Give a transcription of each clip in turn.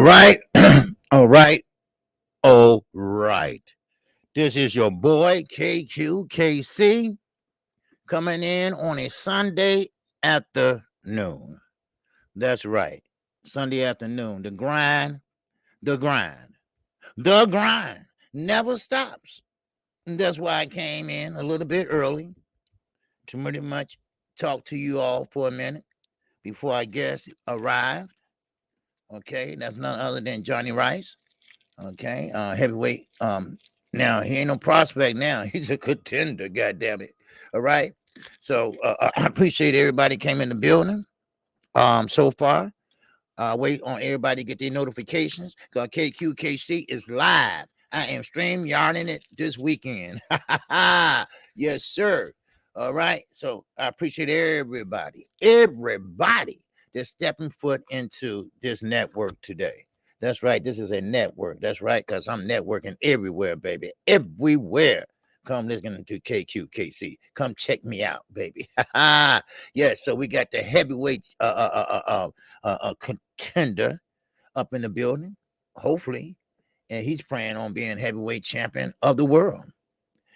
right. All right. All right. This is your boy KQKC coming in on a Sunday afternoon. That's right. Sunday afternoon. The grind, the grind never stops. And that's why I came in a little bit early to pretty much talk to you all for a minute before I guess arrived. Okay, that's none other than Johnny Rice. Okay, heavyweight. Now he ain't no prospect. Now he's a contender. God damn it! All right. So I appreciate everybody came in the building. So far, wait on everybody to get their notifications because KQKC is live. I am stream yarning it this weekend. Yes, sir. All right. So I appreciate everybody that's stepping foot into this network today. That's right. This is a network. That's right. Because I'm networking everywhere, baby. Everywhere. Come listen to KQKC. Come check me out, baby. Yes. So we got the heavyweight contender up in the building, hopefully. And he's praying on being heavyweight champion of the world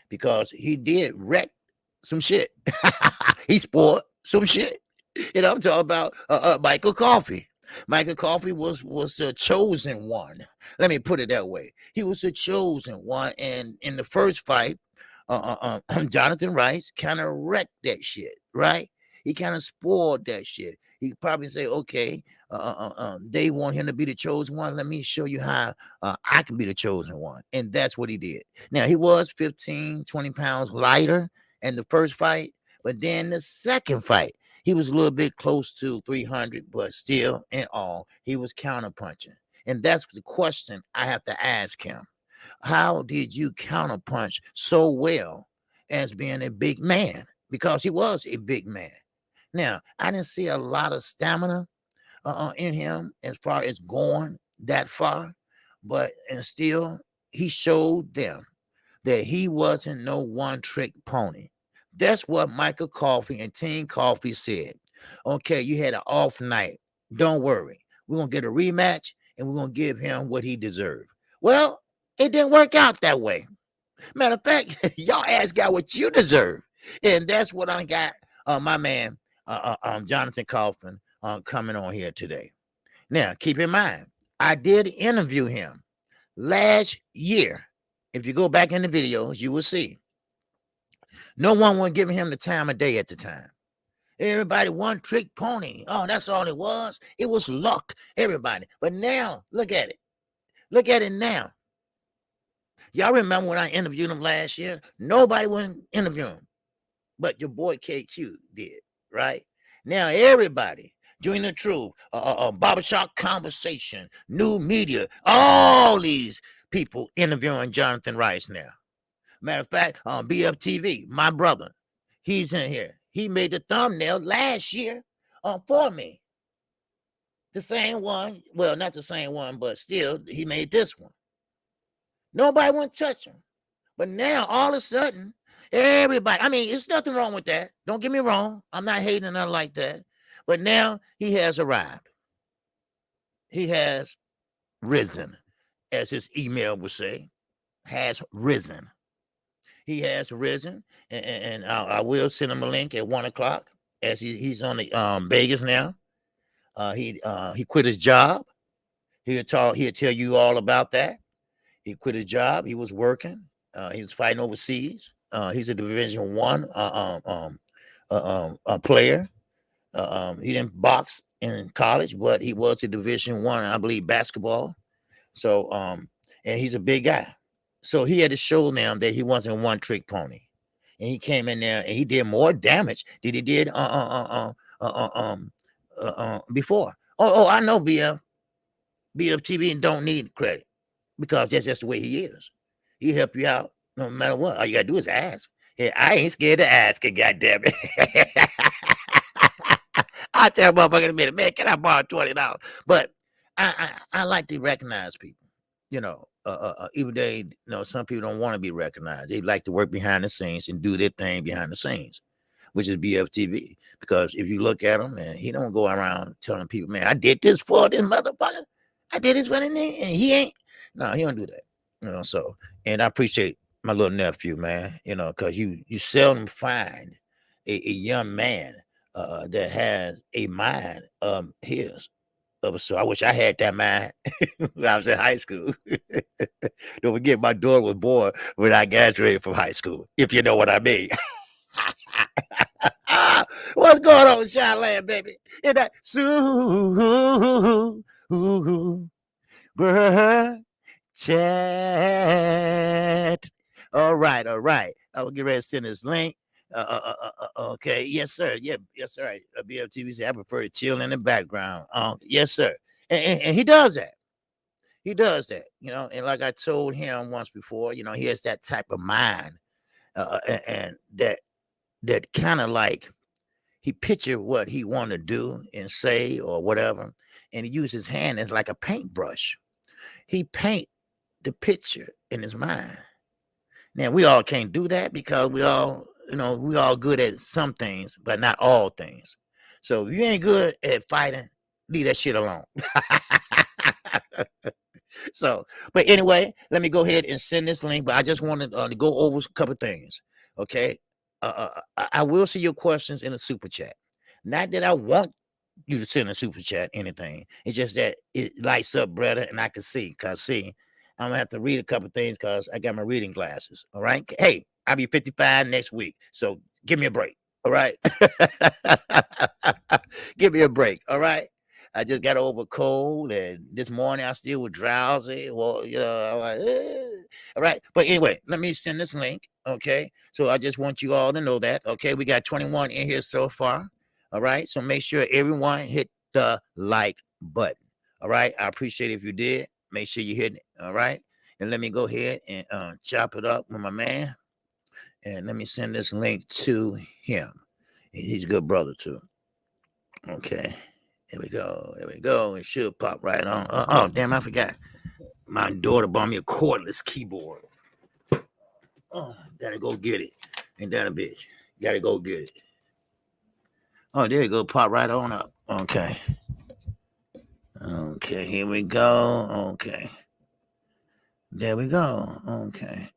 because he did wreck some shit. He spoiled some shit. You know, I'm talking about Michael Coffey. Michael Coffey was a chosen one. Let me put it that way. He was a chosen one. And in the first fight, Jonathan Rice kind of wrecked that shit, right? He kind of spoiled that shit. He probably say, okay, they want him to be the chosen one. Let me show you how I can be the chosen one. And that's what he did. Now, he was 15, 20 pounds lighter in the first fight. But then the second fight, he was a little bit close to 300, but still, in all, he was counterpunching. And that's the question I have to ask him. How did you counterpunch so well as being a big man? Because he was a big man. Now, I didn't see a lot of stamina in him as far as going that far, but and still, he showed them that he wasn't no one-trick pony. That's what Michael Coffey and Team Coffey said. Okay, you had an off night. Don't worry. We're going to get a rematch, and we're going to give him what he deserved. Well, it didn't work out that way. Matter of fact, y'all ass got what you deserve. And that's what I got my man, Jonathan Coffin, coming on here today. Now, keep in mind, I did interview him last year. If you go back in the videos, you will see. No one was giving him the time of day at the time. Everybody one trick pony. Oh, that's all it was. It was luck, everybody. But now, look at it. Look at it now. Y'all remember when I interviewed him last year? Nobody was interviewing him. But your boy KQ did, right? Now, everybody, Join the Truth, Barbershop Conversation, New Media, all these people interviewing Jonathan Rice now. Matter of fact, BFTV, my brother, he's in here. He made the thumbnail last year for me. The same one. Well, not the same one, but still, he made this one. Nobody wouldn't touch him. But now, all of a sudden, everybody, I mean, there's nothing wrong with that. Don't get me wrong. I'm not hating or nothing like that. But now he has arrived. He has risen, as his email would say, has risen. He has risen, and I will send him a link at 1 o'clock as he's on the Vegas now. He quit his job. He'll tell you all about that. He quit his job. He was working. He was fighting overseas. He's a Division I player. He didn't box in college, but he was a Division I believe, basketball. So, and he's a big guy. So he had to show them that he wasn't a one-trick pony, and he came in there and he did more damage than he did before. Oh, I know BFTV don't need credit because that's just the way he is. He help you out no matter what. All you gotta do is ask. Hey, I ain't scared to ask it. Goddamn it! I tell motherfucker in a minute, man, can I borrow $20? But I like to recognize people. You know, even though some people don't want to be recognized. They like to work behind the scenes and do their thing behind the scenes, which is BFTV. Because if you look at him, man, he don't go around telling people, man, I did this for this motherfucker. I did this for the nigga, and he ain't. No, he don't do that. So, and I appreciate my little nephew, man. Because you seldom find a young man that has a mind his. So I wish I had that mind when I was in high school. Don't forget, my daughter was born when I graduated from high school, if you know what I mean. What's going on, Chandler, baby? In that chat. All right. I will get ready to send this link. Okay. Yes, sir. Yeah, yes, sir. BFTV said I prefer to chill in the background. Yes, sir. And he does that. He does that, and like I told him once before, he has that type of mind, and that kind of like he picture what he want to do and say or whatever, and he uses his hand as like a paintbrush. He paint the picture in his mind. Now we all can't do that because we all good at some things, but not all things. So if you ain't good at fighting, leave that shit alone. So, but anyway, let me go ahead and send this link. But I just wanted to go over a couple of things. Okay. I will see your questions in the super chat. Not that I want you to send a super chat, anything. It's just that it lights up, brother, and I can see. Because, see, I'm going to have to read a couple of things because I got my reading glasses. All right. Hey, I'll be 55 next week. So give me a break. All right. Give me a break. All right. I just got over a cold, and this morning I still was drowsy. Well, I'm like, all right. But anyway, let me send this link. Okay. So I just want you all to know that. Okay. We got 21 in here so far. All right. So make sure everyone hit the like button. All right. I appreciate it if you did. Make sure you hit it. All right. And let me go ahead and chop it up with my man. And let me send this link to him. He's a good brother, too. Okay. There we go. It should pop right on. Oh, damn, I forgot. My daughter bought me a cordless keyboard. Oh, gotta go get it. Ain't that a bitch? Gotta go get it. Oh, there you go. Pop right on up. Okay. Okay, here we go. Okay. There we go. Okay.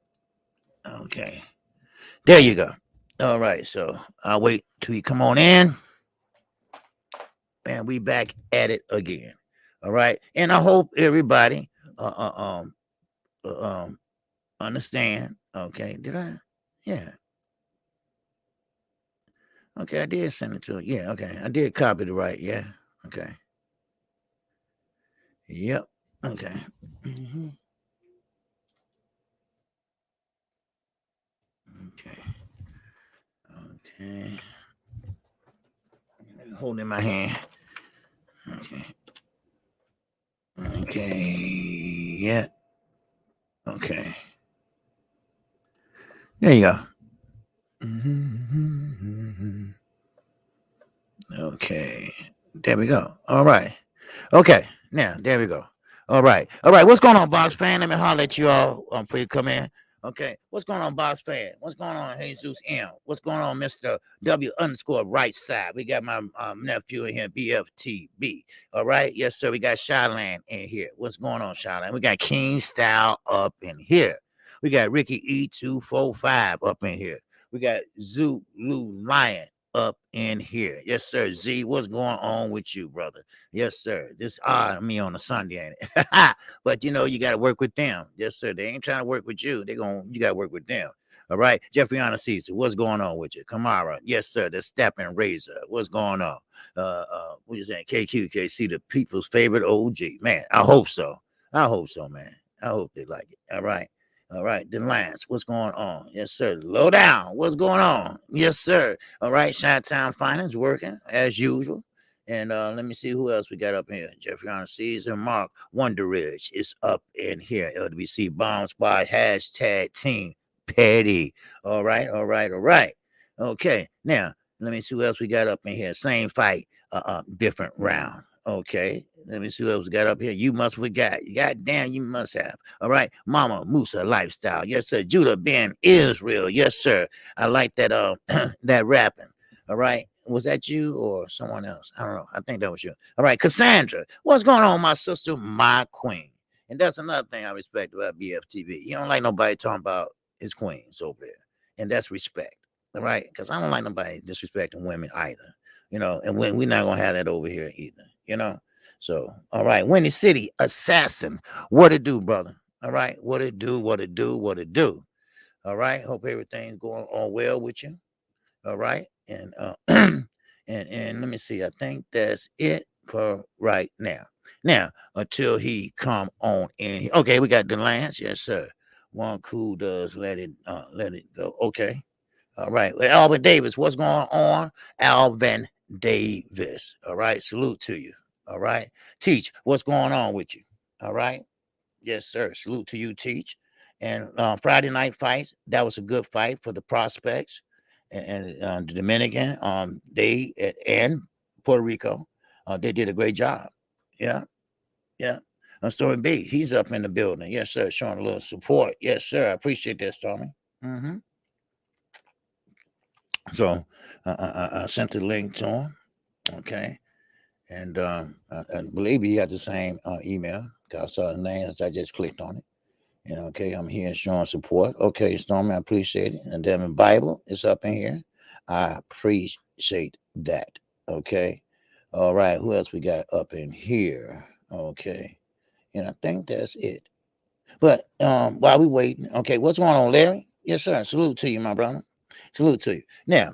There you go. All right, so I'll wait till you come on in. And we back at it again. All right. And I hope everybody understand. Okay. Did I? Yeah. Okay, I did send it to her. Yeah, okay. I did copy it right. Yeah. Okay. Yep. Okay. Mm-hmm. Okay. Okay. Hold it in my hand. Okay. Okay. Yeah. Okay. There you go. Mm-hmm. Okay. There we go. All right. Okay. Now, there we go. All right. What's going on, Box fan? Let me holler at you all before you come in. Okay. What's going on, Box fan? What's going on, Jesus M? What's going on, Mr. W _ right side? We got my nephew in here, BFTB. All right. Yes, sir. We got Shyland in here. What's going on, Shyland? We got King Style up in here. We got Ricky E245 up in here. We got Zulu Lion up in here. Yes, sir. Z, what's going on with you, brother? Yes, sir. This me on a Sunday, ain't it? But you got to work with them. Yes, sir. They ain't trying to work with you. You got to work with them. All right. Jeffriana Caesar, what's going on with you? Kamara, yes, sir. The Stepping Razor, what's going on? What you saying? KQKC, the people's favorite OG. Man, I hope so, man. I hope they like it. All right, then Lance, what's going on? Yes, sir. Low down, what's going on? Yes, sir. All right, Chi-Town Finance working as usual. And let me see who else we got up here. Jeffriana Caesar, Mark Wonderidge is up in here. LWC Bomb Spot, #Team Petty. All right. Okay, now let me see who else we got up in here. Same fight, different round. Okay, let me see what else we got up here. You must forgot. God damn, you must have. All right. Mama Musa Lifestyle. Yes, sir. Judah Ben Israel. Yes, sir. I like that that rapping. All right. Was that you or someone else? I don't know. I think that was you. All right, Cassandra, what's going on, my sister, my queen? And that's another thing I respect about BFTV. You don't like nobody talking about his queens over there, and that's respect. All right, because I don't like nobody disrespecting women either. And when we're not gonna have that over here either. So, all right, Windy City Assassin, what it do, brother? All right, what it do, what it do, what it do. All right, hope everything's going on well with you. All right, and and let me see. I think that's it for right now. Now, until he come on in. Okay, we got the Lance. Yes, sir. One cool does let it go. Okay. All right. Well, Alvin Davis, what's going on? Alvin Davis. All right. Salute to you. All right. Teach, what's going on with you? All right. Yes, sir. Salute to you, Teach. And Friday night fights, that was a good fight for the prospects and the Dominican. They and Puerto Rico, they did a great job. Yeah, yeah. Stormy B, he's up in the building. Yes, sir. Showing a little support. Yes, sir. I appreciate that, Stormy. Mm-hmm. So I sent the link to him. Okay. And I believe he got the same email. I saw his name, so I just clicked on it. Okay, I'm here showing support. Okay, Stormy, I appreciate it. And then the Bible is up in here. I appreciate that. Okay. All right. Who else we got up in here? Okay. And I think that's it. But while we waiting, okay, what's going on, Larry? Yes, sir. Salute to you, my brother. Salute to you. Now,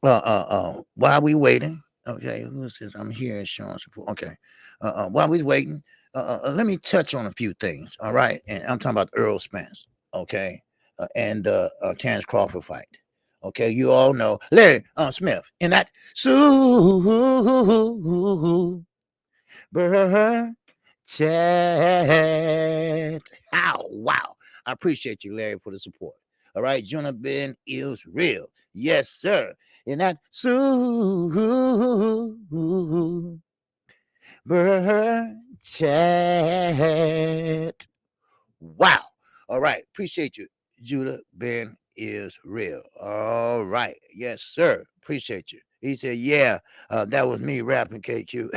while we waiting, okay, who is this? I'm here showing support. Okay. While we waiting, let me touch on a few things. All right. And I'm talking about Earl Spence. Okay. And Terrence Crawford fight. Okay. You all know Larry Smith in that chat. Ow, wow. I appreciate you, Larry, for the support. All right. Jonah Ben is real. Yes, sir. In that chat. Wow. All right. Appreciate you. Judah Ben is real. All right. Yes, sir. Appreciate you. He said, yeah, that was me rapping KQ.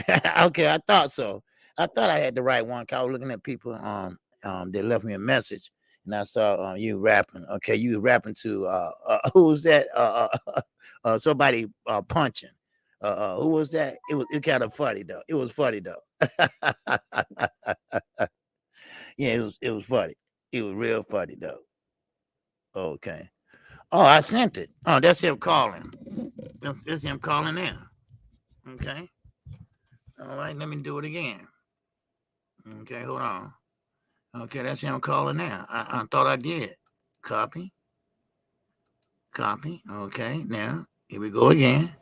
Okay, I thought so. I thought I had the right one. I was looking at people they left me a message and I saw you rapping. Okay, you rapping to who was that? Somebody punching. Who was that? It kind of funny though. It was funny though. Yeah, it was funny. It was real funny though. Okay. Oh, I sent it. Oh, that's him calling. That's him calling in. Okay. All right, let me do it again. Okay, hold on. Okay, that's him calling now. I thought I did. Copy. Copy. Okay, now here we go again.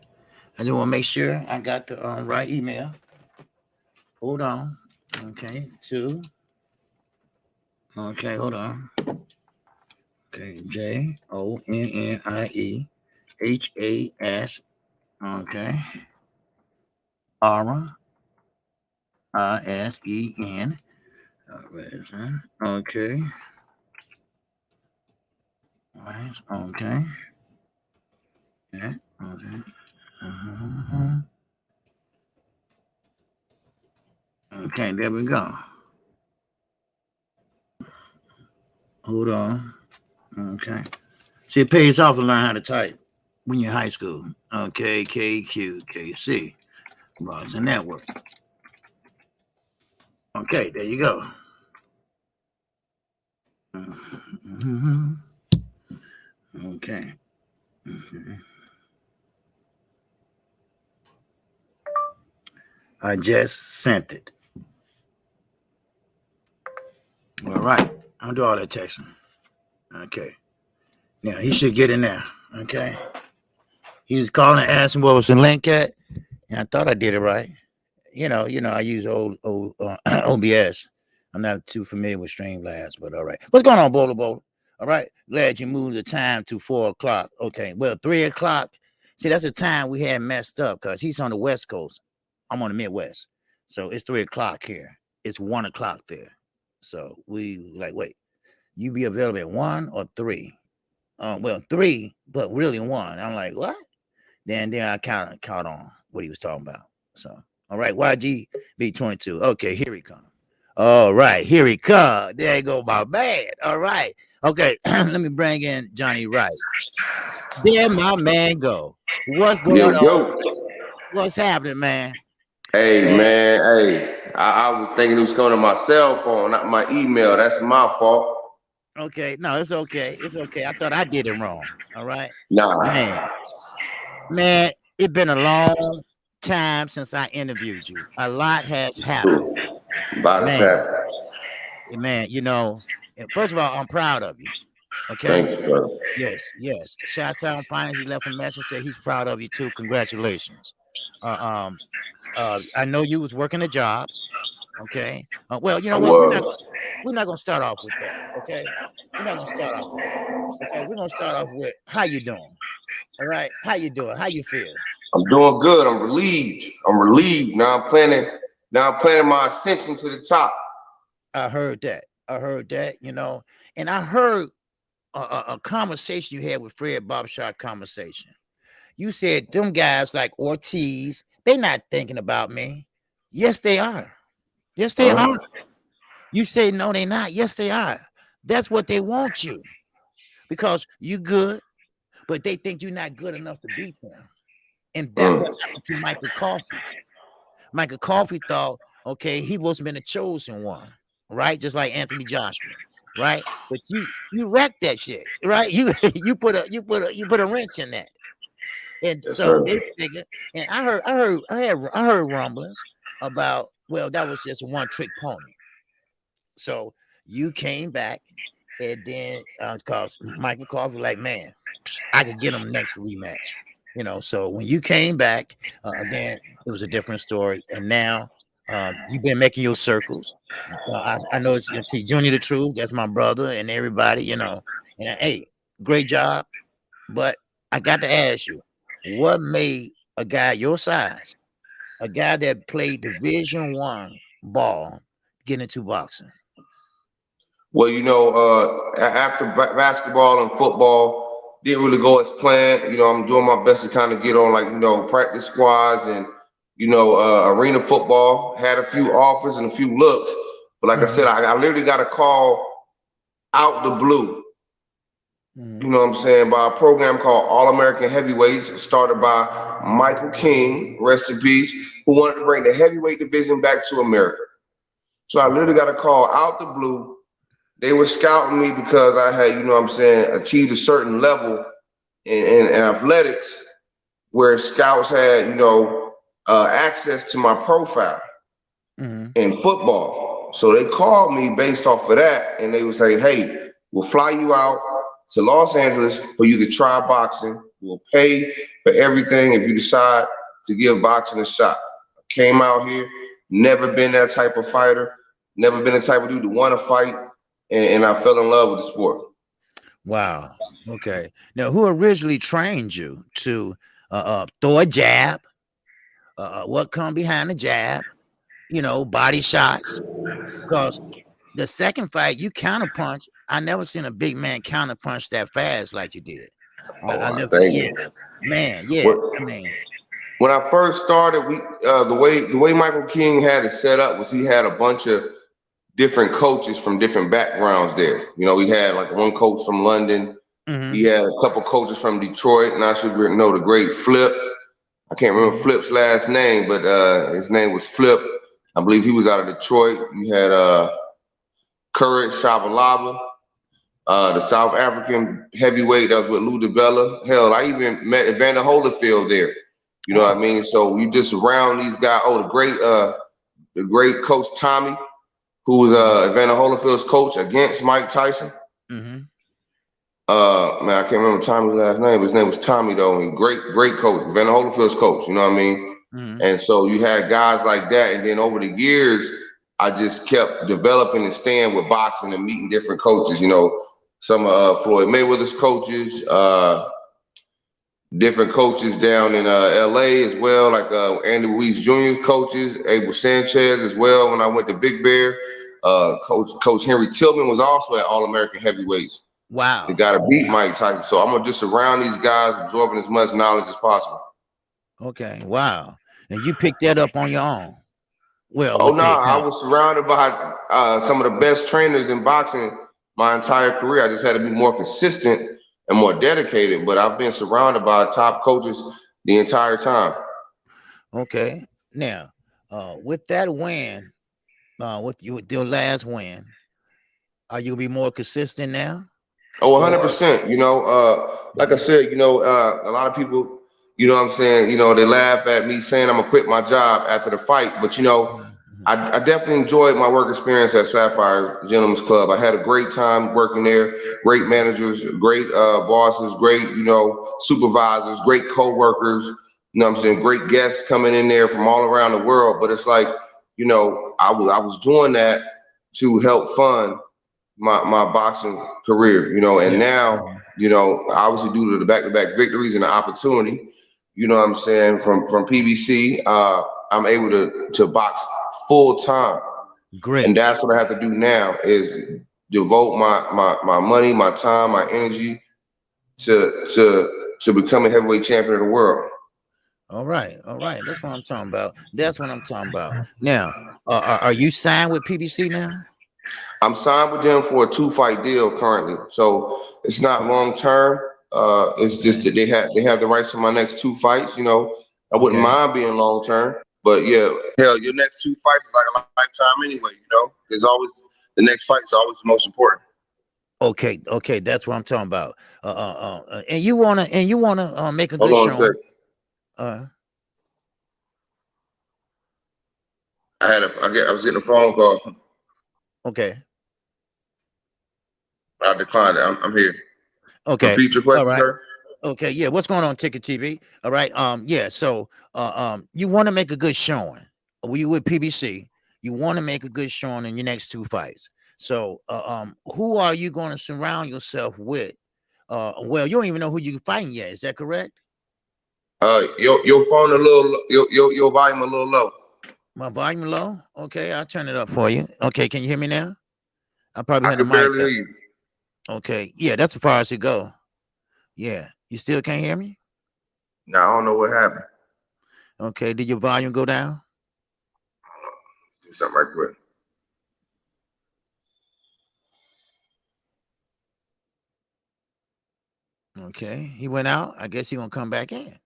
I just want to make sure I got the right email. Hold on. Okay, two. Okay, hold on. Okay, JONNIEHAS. Okay. Ara. ISEN. Okay. Right. Okay. Yeah. Okay. Uh-huh. Okay, there we go. Hold on. Okay. See, it pays off to learn how to type when you're in high school. Okay, KQKC. Well, it's a network. Okay, there you go. Mm-hmm. Okay. Mm-hmm. I just sent it. All right. I'll do all that texting. Okay. Now he should get in there. Okay. He was calling and asking what was the link at. And I thought I did it right. I use old OBS. I'm not too familiar with Streamlabs, but all right. What's going on, Bowler? All right. Glad you moved the time to 4 o'clock. Okay. Well, 3 o'clock. See, that's the time we had messed up because he's on the West Coast. I'm on the Midwest. So it's 3 o'clock here. It's 1 o'clock there. So we wait, you be available at 1 or 3? Well, 3, but really 1. I'm like, what? Then I kind of caught on what he was talking about. So, all right, YG B22. Okay, here he comes. All right, here he comes. There you go, my man. All right. Okay, let me bring in Jonnie Wright. There my man go. What's going on? What's happening, man? Hey, man. Hey, I was thinking it was coming to my cell phone, not my email. That's my fault. Okay, no, it's okay. It's okay. I thought I did it wrong. All right. Nah. Man, it's been a long time since I interviewed you. A lot has happened. Man, you know, first of all, I'm proud of you. Okay. Thank you, brother. Yes. Shout out on Finance. He left a message, said he's proud of you too. Congratulations. I know you was working a job. Okay. Well, you know what? We're not gonna start off with that. Okay. We're not gonna start off with that. Okay. We're gonna start off with how you doing. All right. How you doing? How you feel? I'm doing good. I'm relieved. Now I'm planning my ascension to the top. I heard that, you know, and I heard a conversation you had with Fred Bobshot conversation. You said them guys like Ortiz, they not thinking about me. Yes, they are. Yes, they are. You say no, they not. Yes, they are. That's what they want you, because you good, but they think you're not good enough to beat them. And that's what happened to Michael Coffey. Michael Coffey thought, okay, he wasn't been a chosen one, right? Just like Anthony Joshua, right? But you wrecked that shit, right? You put a wrench in that. And so they figured, and I heard rumblings about, well, that was just a one-trick pony. So you came back, and then because Michael Coffey, like, man, I could get him next rematch. You know, so when you came back, then it was a different story. And now you've been making your circles. I know it's Jonnie the Truth. That's my brother and everybody, you know. And hey, great job. But I got to ask you, what made a guy your size, a guy that played Division I ball, get into boxing? Well, you know, after basketball and football didn't really go as planned. You know, I'm doing my best to kind of get on, like, you know, practice squads and, you know, arena football. Had a few offers and a few looks, but like I said, I literally got a call out the blue. You know what I'm saying, by a program called All American Heavyweights, started by Michael King, rest in peace, who wanted to bring the heavyweight division back to America. So I literally got a call out the blue. They were scouting me because I had, you know what I'm saying, achieved a certain level in athletics where scouts had, you know, access to my profile in football. So they called me based off of that, and they would say, hey, we'll fly you out to Los Angeles for you to try boxing. We'll pay for everything if you decide to give boxing a shot. I came out here, never been that type of fighter, never been the type of dude to want to fight, and I fell in love with the sport. Wow. Okay. Now, who originally trained you to throw a jab? What come behind the jab? You know, body shots. Because the second fight, you counterpunch. I never seen a big man counterpunch that fast like you did. Man, yeah. I mean, when I first started, the way Michael King had it set up was he had a bunch of different coaches from different backgrounds there. You know, he had like one coach from London. He had a couple coaches from Detroit, and I should know the great Flip. I can't remember Flip's last name, but his name was Flip. I believe he was out of Detroit. You had Courage Shabalaba, the South African heavyweight that was with Lou DiBella. Hell, I even met Evander Holyfield there. You know what I mean? So you just around these guys. Oh, the great coach Tommy, who was Evander Holyfield's coach against Mike Tyson. Man, I can't remember Tommy's last name, but his name was Tommy though. And great coach, Evander Holyfield's coach. You know what I mean? And so you had guys like that, and then over the years, I just kept developing and staying with boxing and meeting different coaches. You know, some of Floyd Mayweather's coaches, different coaches down in LA as well, like Andy Ruiz Jr.'s coaches, Abel Sanchez as well. When I went to Big Bear, Coach Henry Tillman was also at All American Heavyweights. Wow. They got to beat Mike Tyson. So I'm just around these guys, absorbing as much knowledge as possible. Okay. Wow. And you picked that up on your own. Well, Oh with no, the I help. was surrounded by some of the best trainers in boxing my entire career. I just had to be more consistent and more dedicated. But I've been surrounded by top coaches the entire time. Okay. Now, with that win, with your last win, are you gonna be more consistent now? Oh, Or 100%. Like I said, a lot of people, what I'm saying, they laugh at me saying I'm gonna quit my job after the fight. But Mhm, mhm. I definitely enjoyed my work experience at Sapphire Gentlemen's Club. I had a great time working there. Great managers, great bosses, great supervisors, great co-workers. I'm saying, great guests coming in there from all around the world. But it's like, I was doing that to help fund my boxing career. And Yeah. now, Mhm. obviously due to the back-to-back victories and the opportunity, what I'm saying, from PBC, I'm able to box full time. And Great. that's what I have to do now is devote my money, my time, my energy to become a heavyweight champion of the world. All right. All right. That's what I'm talking about. That's what I'm talking about. Now, are you signed with PBC now? I'm signed with them for a 2-fight deal currently, so it's not long term. It's just Okay. that they have the rights to my next 2 fights. I wouldn't Okay. mind being long term, but yeah, hell, your next 2 fights is like a lifetime anyway. There's always the next fight is always the most important. Okay. Okay. That's what I'm talking about. And you wanna make a Hold good on a showing. second. Uh, I was getting a phone call. okay. I declined it. I'm here. Okay. Repeat your All question, right. sir. Okay. Yeah. What's going on, Ticket TV? All right. Yeah. So, you want to make a good showing. Were you with PBC? You want to make a good showing in your next 2 fights. So, who are you going to surround yourself with? Well, you don't even know who you're fighting yet. Is that correct? Your phone a little, your volume a little low. My volume low. Okay. I'll turn it up for you. Okay. Can you hear me now? I probably I had the could mic barely hear up. you. Okay. Yeah. That's as far as it go. Yeah. You still can't hear me? Now I don't know what happened. Okay. Did your volume go down? Let's do something right quick. Okay, he went out. I guess he gonna come back in.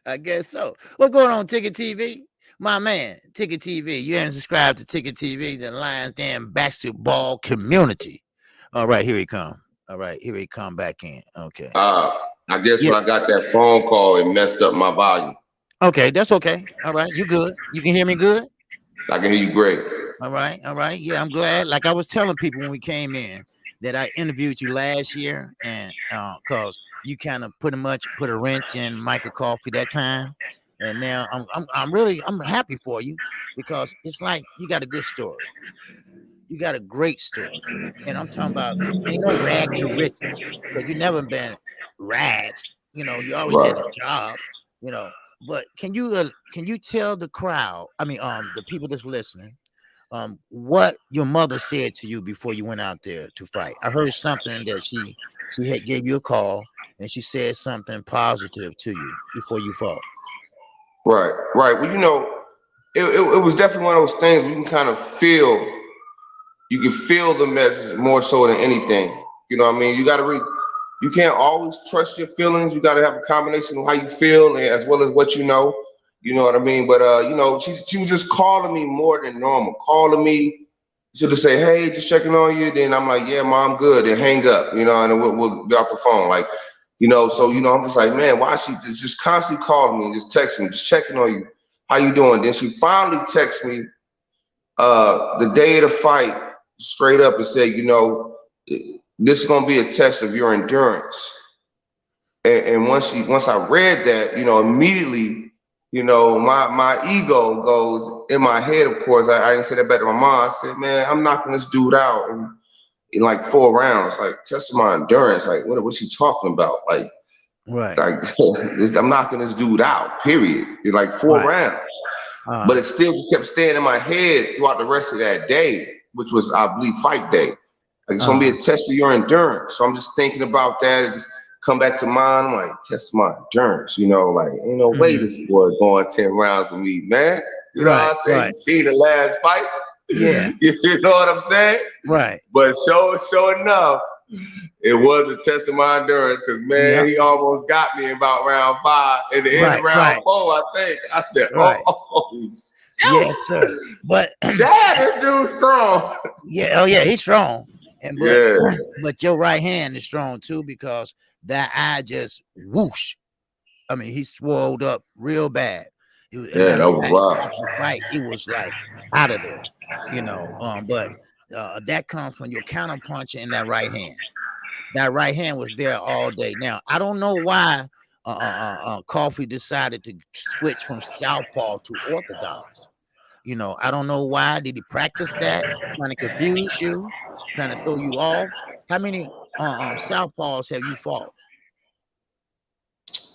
I guess so. What's going on, Ticket TV? My man, Ticket TV. You haven't subscribed to Ticket TV, the Lions Den basketball community. All right, here he come. All right, here he come back in. Okay. Uh, I guess Yeah. when I got that phone call, it messed up my volume. Okay, that's okay. All right, you good? You can hear me good? I can hear you great. All right, all right. Yeah, I'm glad. Like I was telling people when we came in that I interviewed you last year, and cause you kind of pretty much put a wrench in Michael Coffey that time, and now I'm happy for you because it's like you got a good story. You got a great story, and I'm talking about ain't no rag to riches because you never been rags. You always had a Right. job. You know, but can you tell the crowd? I mean, the people that's listening what your mother said to you before you went out there to fight. I heard something that she had gave you a call and she said something positive to you before you fought. Right. Right. Well, it was definitely one of those things where you can feel the message more so than anything. You know what I mean? You can't always trust your feelings. You got to have a combination of how you feel and as well as what you know. You know what I mean? But she was just calling me more than normal, calling me to just say, "Hey, just checking on you." Then I'm like, "Yeah, mom, good." Then hang up, and then we'll be off the phone. Like, so I'm just like, man, why is she just constantly calling me and just texting me, just checking on you? How you doing? Then she finally texted me the day of the fight straight up and said, this is gonna be a test of your endurance. And once I read that, immediately, my ego goes in my head. Of course, I didn't say that back to my mom. I said, man, I'm knocking this dude out in like 4 rounds, like testing my endurance. Like, what's she talking about? Right. Like I'm knocking this dude out. Period. In like four Right. rounds. But it still kept staying in my head throughout the rest of that day, which was, I believe, fight day. Like, it's gonna be a test of your endurance. So I'm just thinking about that. come back to mind. I'm like, test my endurance, you know, like, ain't no way this boy going 10 rounds with me, man. You know what I'm saying? You see the last fight? Yeah. You know what I'm saying? Right. But sure enough, it was a test of my endurance because, man, he almost got me in about round 5. At the end of round 4, I think. I said, oh, yes, sir. But this dude's strong. Yeah, oh yeah, he's strong. And but your right hand is strong too, because that eye just whoosh. I mean, he swelled up real bad. That was wild. Right, it was like out of there, you know. But that comes from your counter punch in that right hand. That right hand was there all day. Now I don't know why Coffee decided to switch from southpaw to orthodox. You know, I don't know why. Did he practice that? Trying to confuse you, trying to throw you off? How many southpaws have you fought?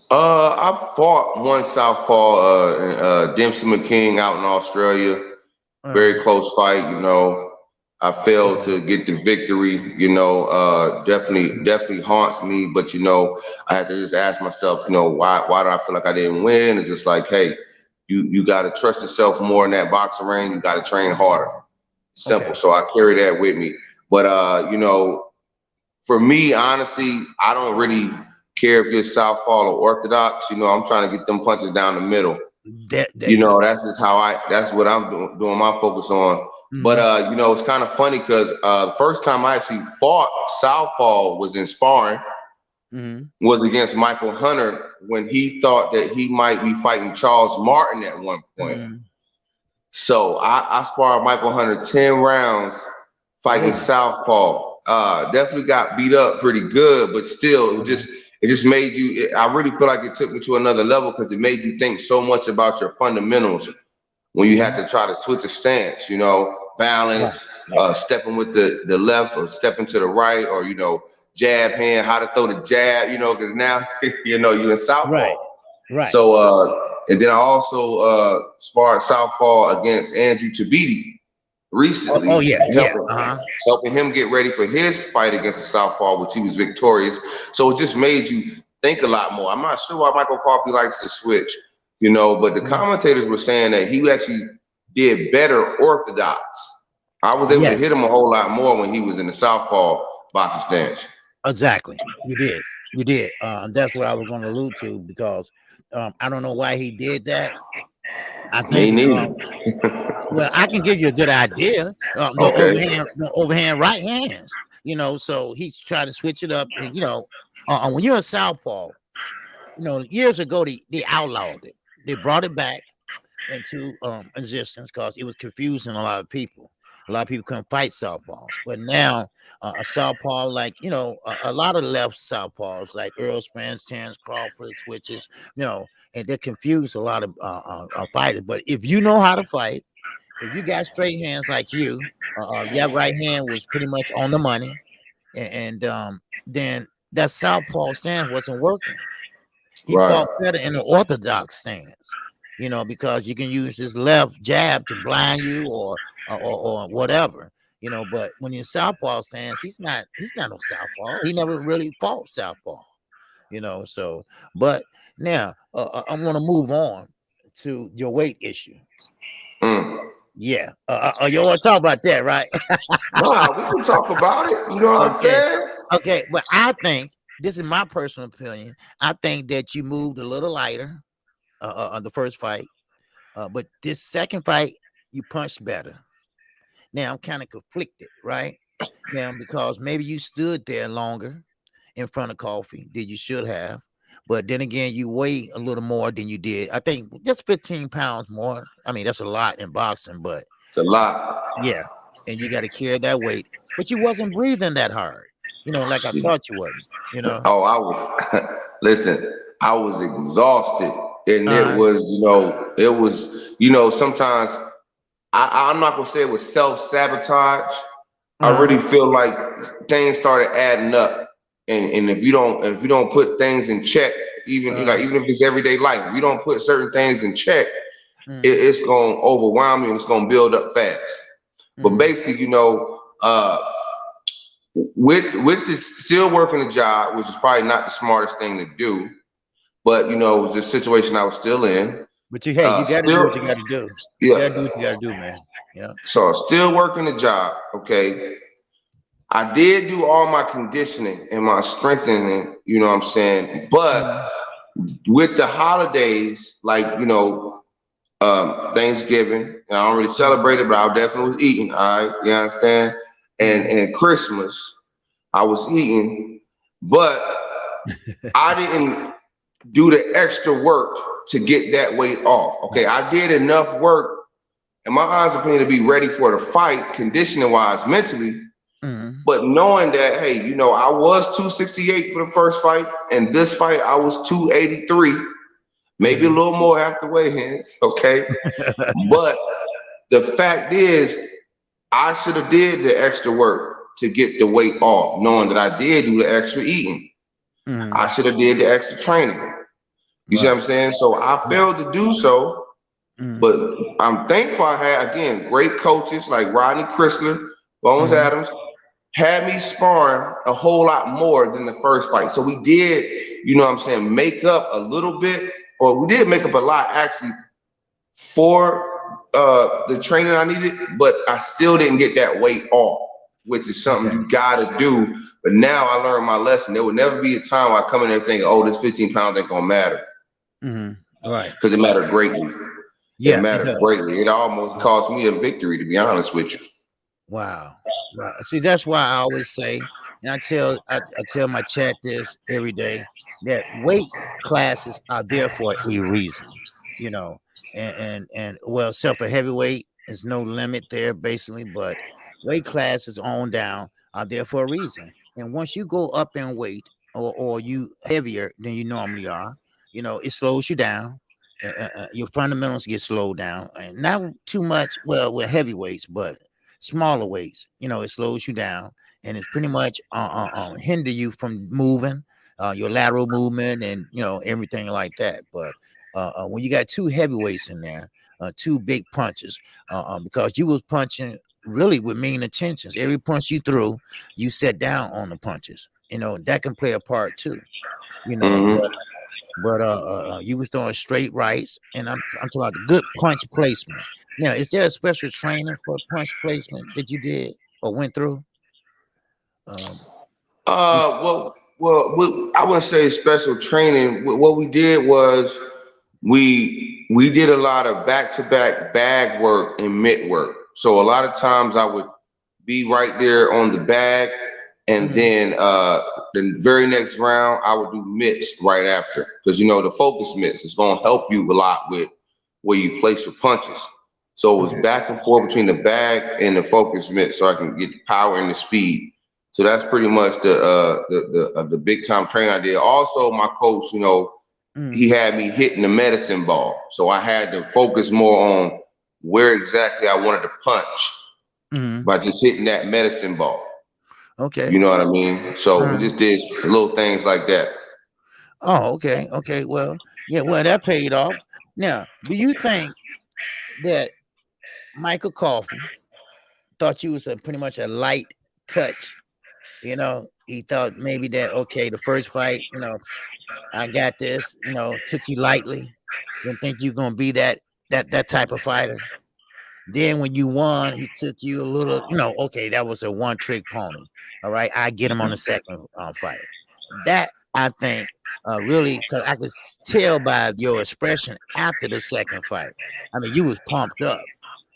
I fought one southpaw, Dempsey McKing out in Australia. Very close fight, you know. I failed to get the victory, you know. Definitely haunts me, but you know, I had to just ask myself, you know, why do I feel like I didn't win? It's just like, hey, you got to trust yourself more in that boxing ring. You got to train harder. Simple. So I carry that with me. But you know, for me, honestly, I don't really care if you're southpaw or orthodox. You know, I'm trying to get them punches down the middle. You know, that's just that's what I'm doing my focus on. But you know, it's kind of funny because the first time I actually fought southpaw was in sparring. Was against Michael Hunter when he thought that he might be fighting Charles Martin at one point. So I sparred Michael Hunter 10 rounds fighting southpaw. Definitely got beat up pretty good, but still, it just made you. I really feel like it took me to another level because it made you think so much about your fundamentals when you had to try to switch a stance. You know, balance, stepping with the left or stepping to the right, or you know, jab hand, how to throw the jab. You know, because now you know you're in southpaw. Right. So and then I also sparred southpaw against Andrew Tabiti recently. Helping him get ready for his fight against the southpaw, which he was victorious. So it just made you think a lot more. I'm not sure why Michael Coffey likes to switch, you know, but the commentators were saying that he actually did better orthodox. I was able to hit him a whole lot more when he was in the southpaw boxing stance. Exactly, you did. That's what I was going to allude to, because I don't know why he did that. I think well, I can give you a good idea. The overhand right hands, you know. So he's trying to switch it up, and you know, when you're a southpaw, you know, years ago they outlawed it. They brought it back into existence because it was confusing a lot of people. A lot of people couldn't fight southpaws, but now a southpaw, like, you know, a lot of left southpaws like Earl Spence, Terrence Crawford switches, you know, and they confuse a lot of fighters. But if you know how to fight, if you got straight hands like your right hand was pretty much on the money, and then that southpaw stance wasn't working. He fought better in the orthodox stance, you know, because you can use this left jab to blind you or whatever, you know. But when you're southpaw stance, he's not no southpaw. He never really fought southpaw, you know. So, but now I'm gonna move on to your weight issue. Yeah, you want to talk about that, right? Nah, we can talk about it. You know what I'm saying? Okay, but I think, this is my personal opinion, I think that you moved a little lighter on the first fight, but this second fight you punched better. Now I'm kind of conflicted, right? Now, because maybe you stood there longer in front of Coffee than you should have, but then again, you weigh a little more than you did. I think that's 15 pounds more. I mean, that's a lot in boxing, but it's a lot. Yeah, and you got to carry that weight, but you wasn't breathing that hard, you know, like I thought you wasn't, you know. Oh, I was. Listen, I was exhausted, and it was, you know, sometimes I'm not gonna say it was self-sabotage. I really feel like things started adding up, and if you don't put things in check, even even if it's everyday life, if you don't put certain things in check, it's gonna overwhelm you and it's gonna build up fast. But basically, you know, with this still working a job, which is probably not the smartest thing to do, but you know, it was the situation I was still in. But you got to do what you got to do. You Yeah. got to do what you got to do, man. Yeah. So still working the job. Okay. I did do all my conditioning and my strengthening, you know what I'm saying? But with the holidays, like, you know, Thanksgiving, I don't really celebrate it, but I definitely was eating. All right. You understand? And Christmas, I was eating, but I didn't do the extra work to get that weight off. Okay. I did enough work, in my honest opinion, to be ready for the fight, conditioning wise, mentally. But knowing that, hey, you know, I was 268 for the first fight, and this fight I was 283, maybe a little more after weigh-ins, okay? But the fact is, I should have did the extra work to get the weight off, knowing that I did do the extra eating. I should have did the extra training. You see what I'm saying? So I failed to do so, but I'm thankful I had, again, great coaches like Rodney Chrysler, Bones Adams, had me sparring a whole lot more than the first fight. So we did, you know what I'm saying, make up a little bit, or we did make up a lot actually for the training I needed, but I still didn't get that weight off, which is something you gotta do. But now I learned my lesson. There would never be a time where I come in there thinking, oh, this 15 pounds ain't gonna matter. Right. Because it mattered greatly. Yeah, it mattered greatly. It almost cost me a victory, to be honest with you. Wow. See, that's why I always say, and I tell my chat this every day, that weight classes are there for a reason, you know, and well, except for heavyweight, there's no limit there basically, but weight classes on down are there for a reason. And once you go up in weight or you heavier than you normally are, you know, it slows you down. Your fundamentals get slowed down, and not too much. Well, with heavyweights, but smaller weights, you know, it slows you down, and it's pretty much hinder you from moving, your lateral movement, and you know everything like that. But when you got two heavyweights in there, two big punches, because you was punching really with mean intentions. Every punch you threw, you set down on the punches. You know that can play a part too. You know, but you was throwing straight rights, and I'm talking about the good punch placement. Now, is there a special training for punch placement that you did or went through? Well, I wouldn't say special training. What we did was we did a lot of back-to-back bag work and mitt work. So a lot of times I would be right there on the bag, and then the very next round I would do mitts right after, because you know the focus mitts is going to help you a lot with where you place your punches. So it was back and forth between the bag and the focus mitt, so I can get the power and the speed. So that's pretty much the big time training I did. Also, my coach, you know, he had me hitting the medicine ball, so I had to focus more on where exactly I wanted to punch by just hitting that medicine ball. Okay. You know what I mean? So we just did little things like that. Oh, okay. Okay. Well, yeah. Well, that paid off. Now, do you think that Michael Coffey thought you was pretty much a light touch? You know, he thought maybe that, okay, the first fight, you know, I got this, you know, took you lightly. Didn't think you're gonna be that type of fighter. Then when you won, he took you a little, you know, okay, that was a one-trick pony. All right, I get him on the second fight. That I think really, because I could tell by your expression after the second fight. I mean, you was pumped up.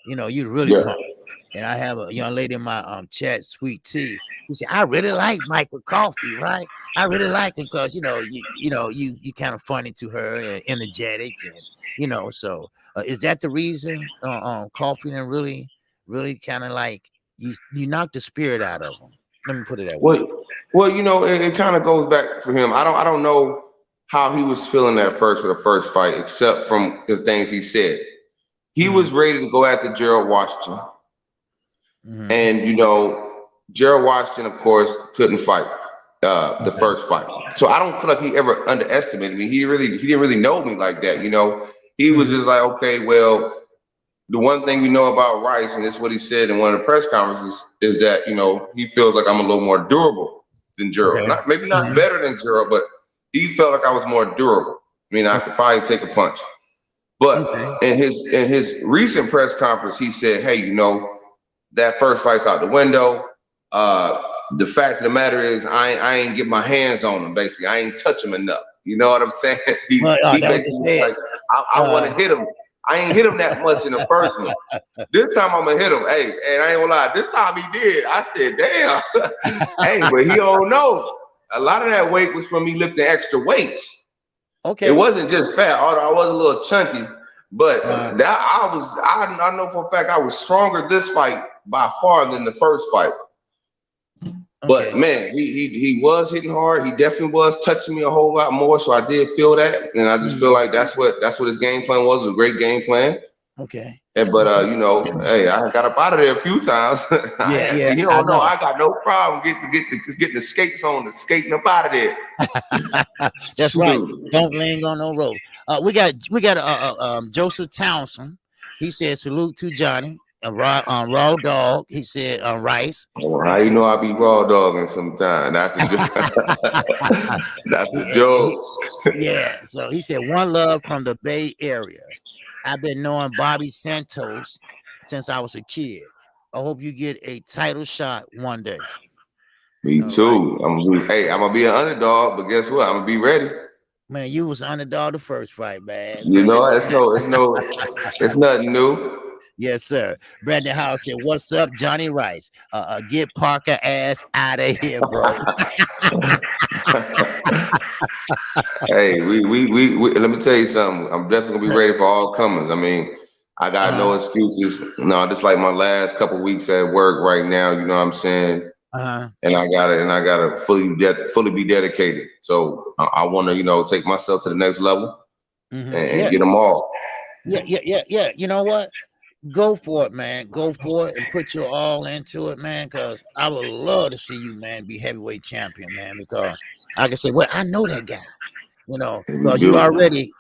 You know, you really pumped. And I have a young lady in my chat, Sweet Tea. She said, "I really like Michael Coffey, right? I really like him because you kind of funny to her and energetic, and you know. So is that the reason Coffey and really kind of like you knocked the spirit out of him? Let me put it that way. Well, you know, it kind of goes back for him. I don't know how he was feeling at first for the first fight, except from the things he said. He was ready to go after Gerald Washington. And you know, Gerald Washington, of course, couldn't fight the first fight. So I don't feel like he ever underestimated me. He didn't really know me like that. You know, he was just like, okay, well, the one thing we know about Rice, and this is what he said in one of the press conferences, is that, you know, he feels like I'm a little more durable than Gerald. Okay. Maybe not better than Gerald, but he felt like I was more durable. I mean, I could probably take a punch. But in his recent press conference, he said, hey, you know, that first fight's out the window. The fact of the matter is, I ain't get my hands on him. Basically, I ain't touch him enough. You know what I'm saying? He basically was like, I want to hit him. I ain't hit him that much in the first one. This time I'm gonna hit him. Hey, and I ain't gonna lie. This time he did. I said, damn. Hey, but he don't know. A lot of that weight was from me lifting extra weights. Okay. It wasn't just fat. Although I was a little chunky, but that I know for a fact I was stronger this fight by far than the first fight. But man, he was hitting hard. He definitely was touching me a whole lot more. So I did feel that, and I just feel like that's what his game plan was. It was a great game plan. Okay. And but you know, hey, I got up out of there a few times. See, he don't know. I got no problem getting the skates on, the skating up out of there. That's right. Don't lean on no road. We got Joseph Townsend. He said salute to Johnny. Raw dog. He said Rice. Oh, how you know I be raw dogging sometimes? That's a joke. That's a joke. Yeah. So he said one love from the Bay Area. I've been knowing Bobby Santos since I was a kid. I hope you get a title shot one day. Me too. Right. I'm gonna be an underdog, but guess what? I'm gonna be ready. Man, you was underdog the first fight, man. So. You know, it's nothing new. Yes, sir. Brandon House said, "What's up, Johnny Rice? Get Parker ass out of here, bro." Hey, we let me tell you something. I'm definitely gonna be ready for all comers. I mean, I got no excuses. No, just like my last couple weeks at work right now. You know what I'm saying? And I gotta fully be dedicated. So I want to, you know, take myself to the next level and get them all. Yeah. You know what? Go for it, man. Go for it and put your all into it, man. Because I would love to see you, man, be heavyweight champion, man. Because I can say, well, I know that guy. You know, because you already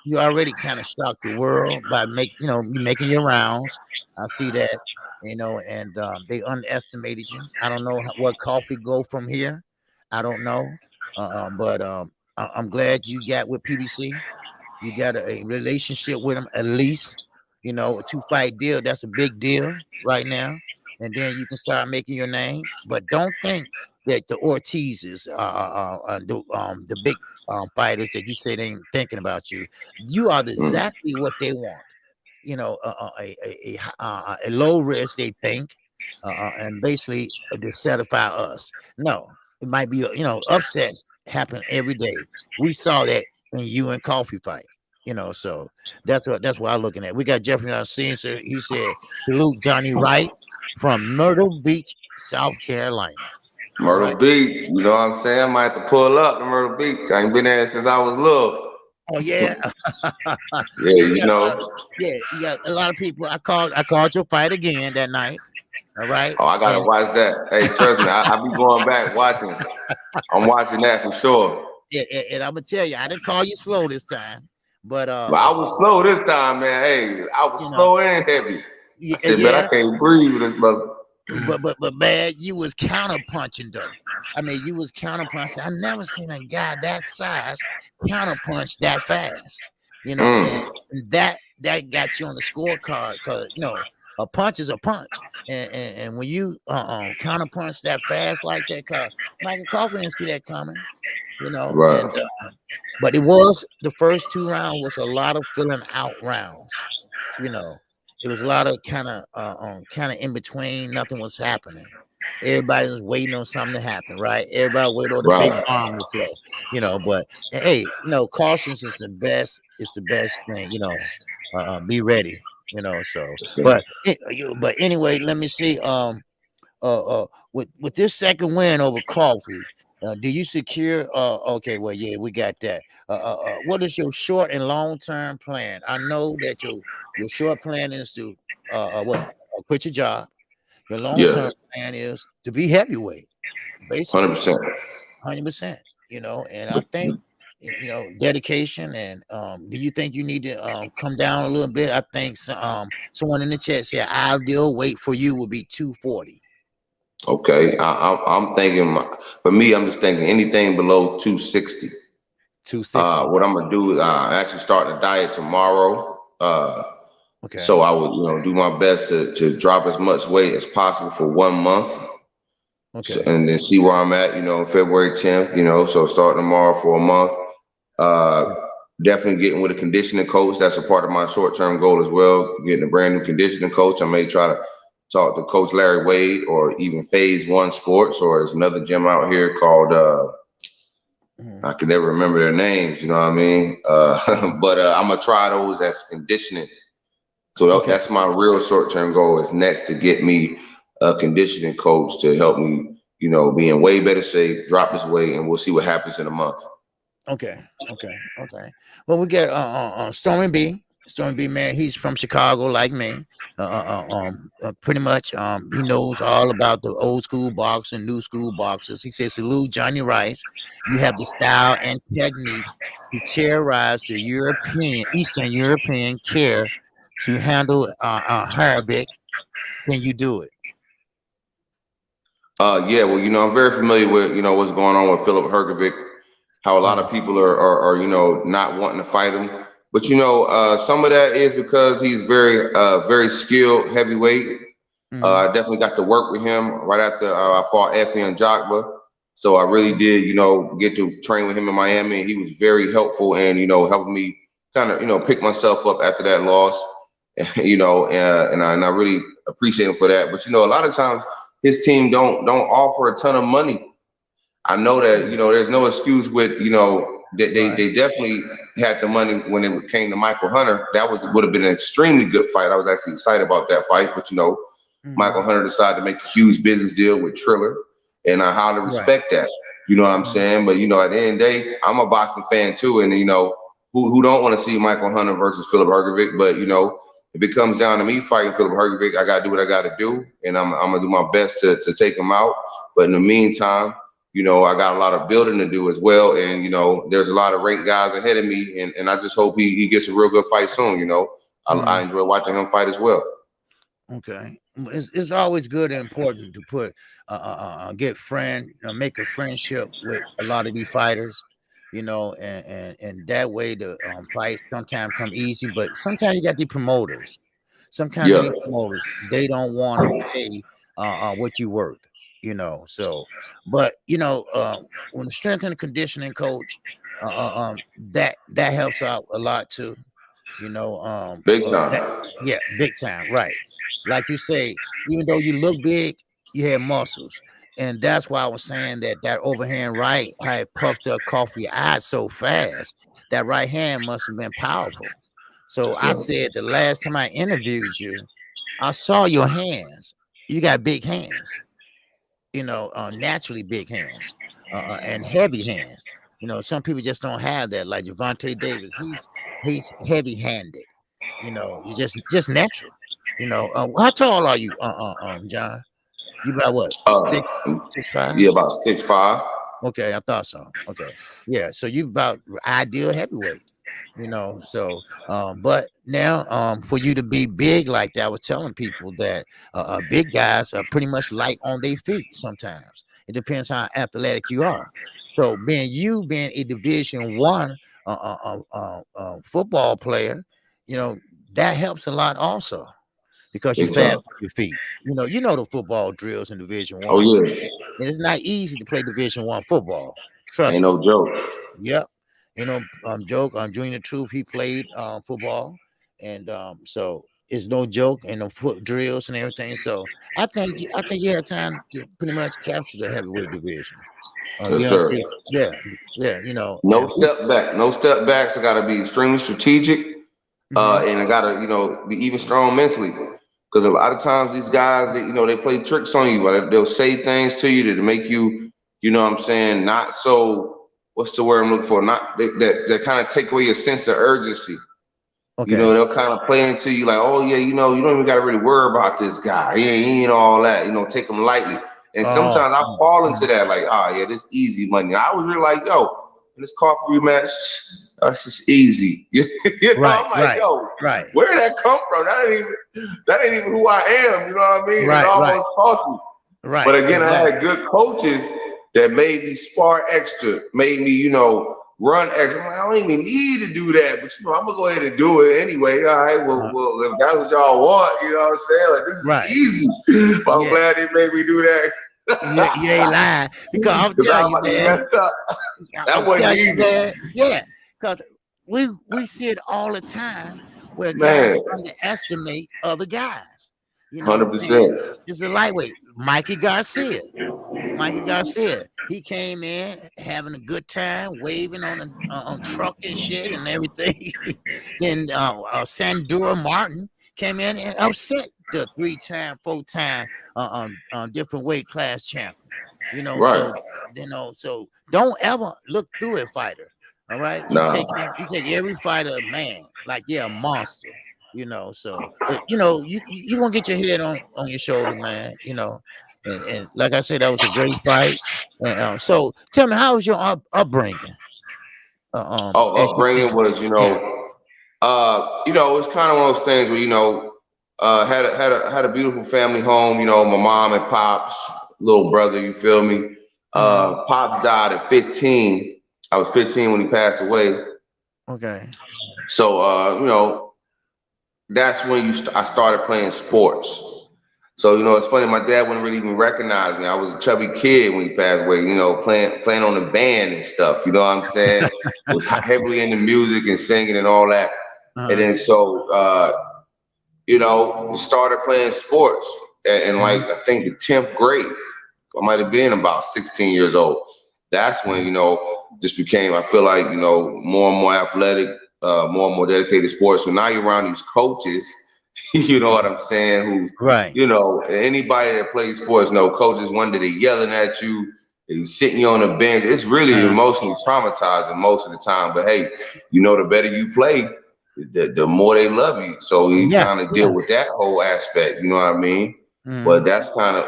kind of shocked the world by making your rounds. I see that, you know, and they underestimated you. I don't know what Coffee go from here. I don't know, but I'm glad you got with PBC. You got a relationship with him at least. You know, a 2-fight deal. That's a big deal right now. And then you can start making your name. But don't think that the Ortizes the big fighters that you say they ain't thinking about you. You are exactly what they want. You know, a low risk they think, and basically to satisfy us. No, it might be upsets happen every day. We saw that in you and Coffee fight. You know, so that's what I'm looking at. We got Jeffrey Caesar. He said, salute Johnny Wright from Myrtle Beach, South Carolina. Myrtle Beach, you know what I'm saying? I might have to pull up to Myrtle Beach. I ain't been there since I was little. Oh yeah. You know. You got a lot of people. I called your fight again that night. All right. Oh, I gotta watch that. Hey, trust me, I be going back watching. I'm watching that for sure. Yeah, and I'm gonna tell you, I didn't call you slow this time. But I was slow this time, man. Hey, I was slow and heavy. I said, man, I can't breathe with this mother. But man, you was counter punching though. I mean, you was counter punching. I never seen a guy that size counter punch that fast. You know, and that got you on the scorecard because you know a punch is a punch, and when you counter punch that fast like that, cause Michael Coffey didn't see that coming. You know, right. And, but it was the first 2 rounds was a lot of filling out rounds. You know, it was a lot of kind of in between. Nothing was happening. Everybody was waiting on something to happen, right? Everybody waited on the big bomb to flow. You know, but hey, you know, cautions is the best. It's the best thing. You know, be ready. You know, so but anyway, let me see. With this second win over Coffee. Do you secure? Okay, well, yeah, we got that. What is your short and long term plan? I know that your short plan is to quit your job. Your long term plan is to be heavyweight, basically. 100%. 100%. You know, and I think dedication. And do you think you need to come down a little bit? I think someone in the chat said ideal weight for you would be 240. Okay, I'm thinking, for me, I'm just thinking anything below 260. 260. What I'm gonna do is actually start the diet tomorrow. Okay. So I would, do my best to drop as much weight as possible for 1 month. Okay. And then see where I'm at, February 10th, so starting tomorrow for a month. Definitely getting with a conditioning coach. That's a part of my short-term goal as well, getting a brand new conditioning coach. I may try to talk to Coach Larry Wade or even Phase One Sports, or there's another gym out here called, I can never remember their names, you know what I mean? But I'm going to try those as conditioning. So that's my real short-term goal is next to get me a conditioning coach to help me, be in way better shape, drop this weight, and we'll see what happens in a month. Okay. Well, we get Stormy B. Stormy B, man, he's from Chicago like me. Pretty much, he knows all about the old school boxing, new school boxers. He says, salute Johnny Rice. You have the style and technique to terrorize the Eastern European care to handle Arabic. Can you do it? Yeah, well, I'm very familiar with, what's going on with Philip Hergovic, how a lot of people are not wanting to fight him. But, some of that is because he's very skilled heavyweight. I definitely got to work with him right after I fought Effie and Jogba. So I really did, get to train with him in Miami. And he was very helpful and, helping me kind of, pick myself up after that loss, and I really appreciate him for that. But, a lot of times his team don't offer a ton of money. I know that, there's no excuse with, they definitely had the money when it came to Michael Hunter. That would have been an extremely good fight. I was actually excited about that fight, but Michael Hunter decided to make a huge business deal with Triller, and I highly respect that. You know what I'm saying? But at the end of the day, I'm a boxing fan too, and who don't want to see Michael Hunter versus Philip Hergovic? But if it comes down to me fighting Philip Hergovic, I gotta do what I gotta do, and I'm gonna do my best to take him out. But in the meantime, I got a lot of building to do as well, and there's a lot of ranked guys ahead of me, and I just hope he gets a real good fight soon. I enjoy watching him fight as well. Okay, it's always good and important to put make a friendship with a lot of these fighters, and that way the fights sometimes come easy, but sometimes you got the promoters. Sometimes these promoters, they don't want to pay what you worth, So, but when the strength and conditioning coach, that helps out a lot too. Big time. Big time, right? Like you say, even though you look big, you have muscles, and that's why I was saying that overhand right, I puffed up coffee eyes so fast. That right hand must have been powerful. So I said the last time I interviewed you, I saw your hands. You got big hands, naturally big hands, and heavy hands. Some people just don't have that. Like Gervonta Davis, he's heavy-handed. You just natural. How tall are you, John? You about what? 6'5"? Yeah, about 6'5". Okay, I thought so. Okay, yeah. So you about ideal heavyweight. So but now for you to be big like that, I was telling people that big guys are pretty much light on their feet sometimes. It depends how athletic you are. So being a Division I football player, that helps a lot also because you're fast on your feet. You know the football drills in Division I. Oh yeah. And it's not easy to play Division I football. Trust Ain't me. no joke. Yep. Joke. Junior Truth, he played football, and so it's no joke, and the foot drills and everything. So I think you have time to pretty much capture the heavyweight division. Yes, sir. Yeah. No step back. No step backs. I gotta be extremely strategic, and I gotta be even strong mentally. Because a lot of times these guys, they play tricks on you. They'll say things to you to make you, not so. What's the word I'm looking for? Not that kind of take away your sense of urgency. Okay. They'll kind of play into you like, oh yeah, you don't even got to really worry about this guy. He ain't all that. Take him lightly. And sometimes I fall into that, like, oh yeah, this easy money. I was really like, yo, in this coffee rematch, that's just easy. You know, Right, I'm like, yo, right, where did that come from? That ain't even who I am. You know what I mean? It right, almost cost me. right, But again, I exactly. had good coaches that made me spar extra, made me, you know, run extra. I'm like, I don't even need to do that, but you know, I'm gonna go ahead and do it anyway. All right, well, if that's what y'all want, you know what I'm saying? Like, this is easy. But I'm glad they made me do that. You ain't lying, because I'm Because I telling was you, about to get man. messed up. That I'm wasn't telling you, easy. man. Yeah, because we see it all the time where guys Man, underestimate other guys. You know, man, 100%. it's a lightweight. Mikey Garcia. Mikey Garcia, he came in having a good time, waving on a on truck and shit and everything. Then Sandura Martin came in and upset the 3-time, 4-time different weight class champion. You know, Right. so don't ever look through a fighter. All right, you Nah. take every fighter, man, like they're a monster. You know, so but you know, you gonna get your head on your shoulder, man. You know. And like I said, that was a great fight. And, so tell me, how was your upbringing? As you Upbringing think, was, yeah, it's kind of one of those things where, had a beautiful family home, my mom and pops, little brother, you feel me? Pops died at 15. I was 15 when he passed away. okay, So, that's when I started playing sports. So, it's funny, my dad wouldn't really even recognize me. I was a chubby kid when he passed away, playing on the band and stuff, you know what I'm saying? Was heavily into music and singing and all that. And then started playing sports. And like, I think the 10th grade, I might have been about 16 years old. That's when, just became, I feel like, more and more athletic, more and more dedicated sports. So now you're around these coaches, you know what I'm saying? Who's, right, anybody that plays sports know coaches, one day they're yelling at you, they're sitting you on the bench. It's really emotionally traumatizing most of the time. But hey, the better you play, the more they love you. So you kind of deal with that whole aspect, you know what I mean? But that's kind of,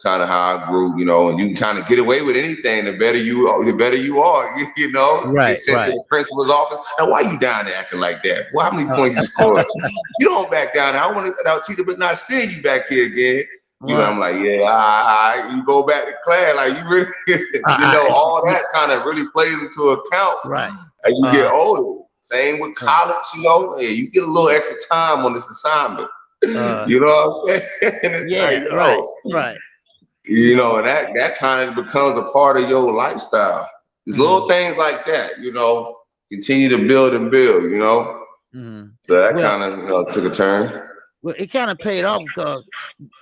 how I grew, and you can kind of get away with anything. The better you are, you get sent to the principal's office. Now, why you down there acting like that? Well, how many points you scored? You don't back down. I want to teacher, but not seeing you back here again. I'm like, yeah, you go back to class. Like, you really, all that kind of really plays into account. Right. As you get older. Same with college, you get a little extra time on this assignment. You know what I'm saying? It's right. And that kind of becomes a part of your lifestyle. There's little things like that, continue to build and build, So that kind of, took a turn. Well, it kind of paid off because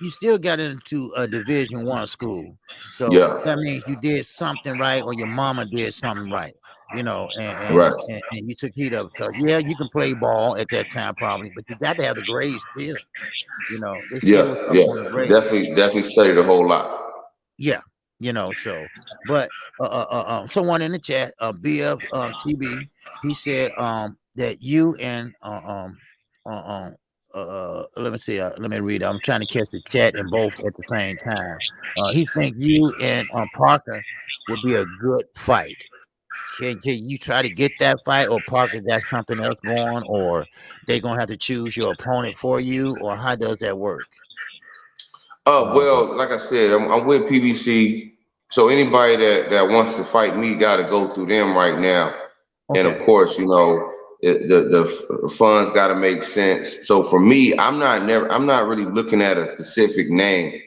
you still got into a Division I school. So that means you did something right, or your mama did something right. And you took heed of it, because you can play ball at that time probably, but you got to have the grades still. They still was up on the grades. Definitely studied a whole lot. Yeah, so but someone in the chat, BF TB, he said that you and let me see, let me read. I'm trying to catch the chat and both at the same time. He think you and Parker would be a good fight. Can you try to get that fight, or Parker got something else going, or they gonna have to choose your opponent for you, or how does that work? Well, like I said, I'm with PBC, so anybody that wants to fight me got to go through them right now. And of course, the funds got to make sense. So for me, I'm not really looking at a specific name.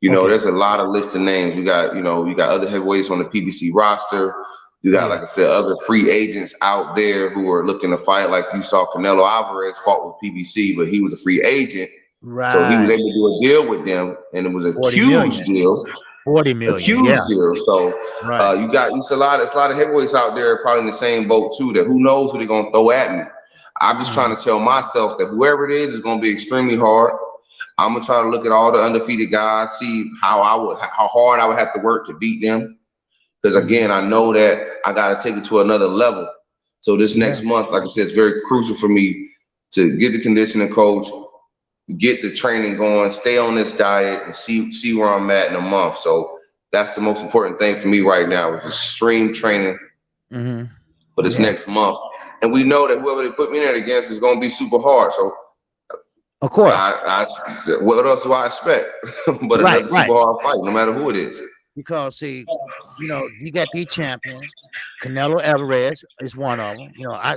There's a lot of list of names. You got other heavyweights on the PBC roster. You got, like I said, other free agents out there who are looking to fight. Like you saw Canelo Alvarez fought with PBC, but he was a free agent. Right. So he was able to do a deal with them, and it was a huge deal. 40 million. A huge deal. So it's a lot of heavyweights out there probably in the same boat too, that who knows who they're gonna throw at me. I'm just trying to tell myself that whoever it is gonna be extremely hard. I'm gonna try to look at all the undefeated guys, see how hard I would have to work to beat them. Because again, I know that I gotta take it to another level. So this next month, like I said, it's very crucial for me to get the conditioning coach, get the training going, stay on this diet, and see where I'm at in a month. So that's the most important thing for me right now, is extreme training for this Yeah, next month, and we know that whoever they put me in there against is going to be super hard. So of course. what else do I expect? But Right, another super right. hard fight, no matter who it is. Because see, you got these champions. Canelo Alvarez is one of them.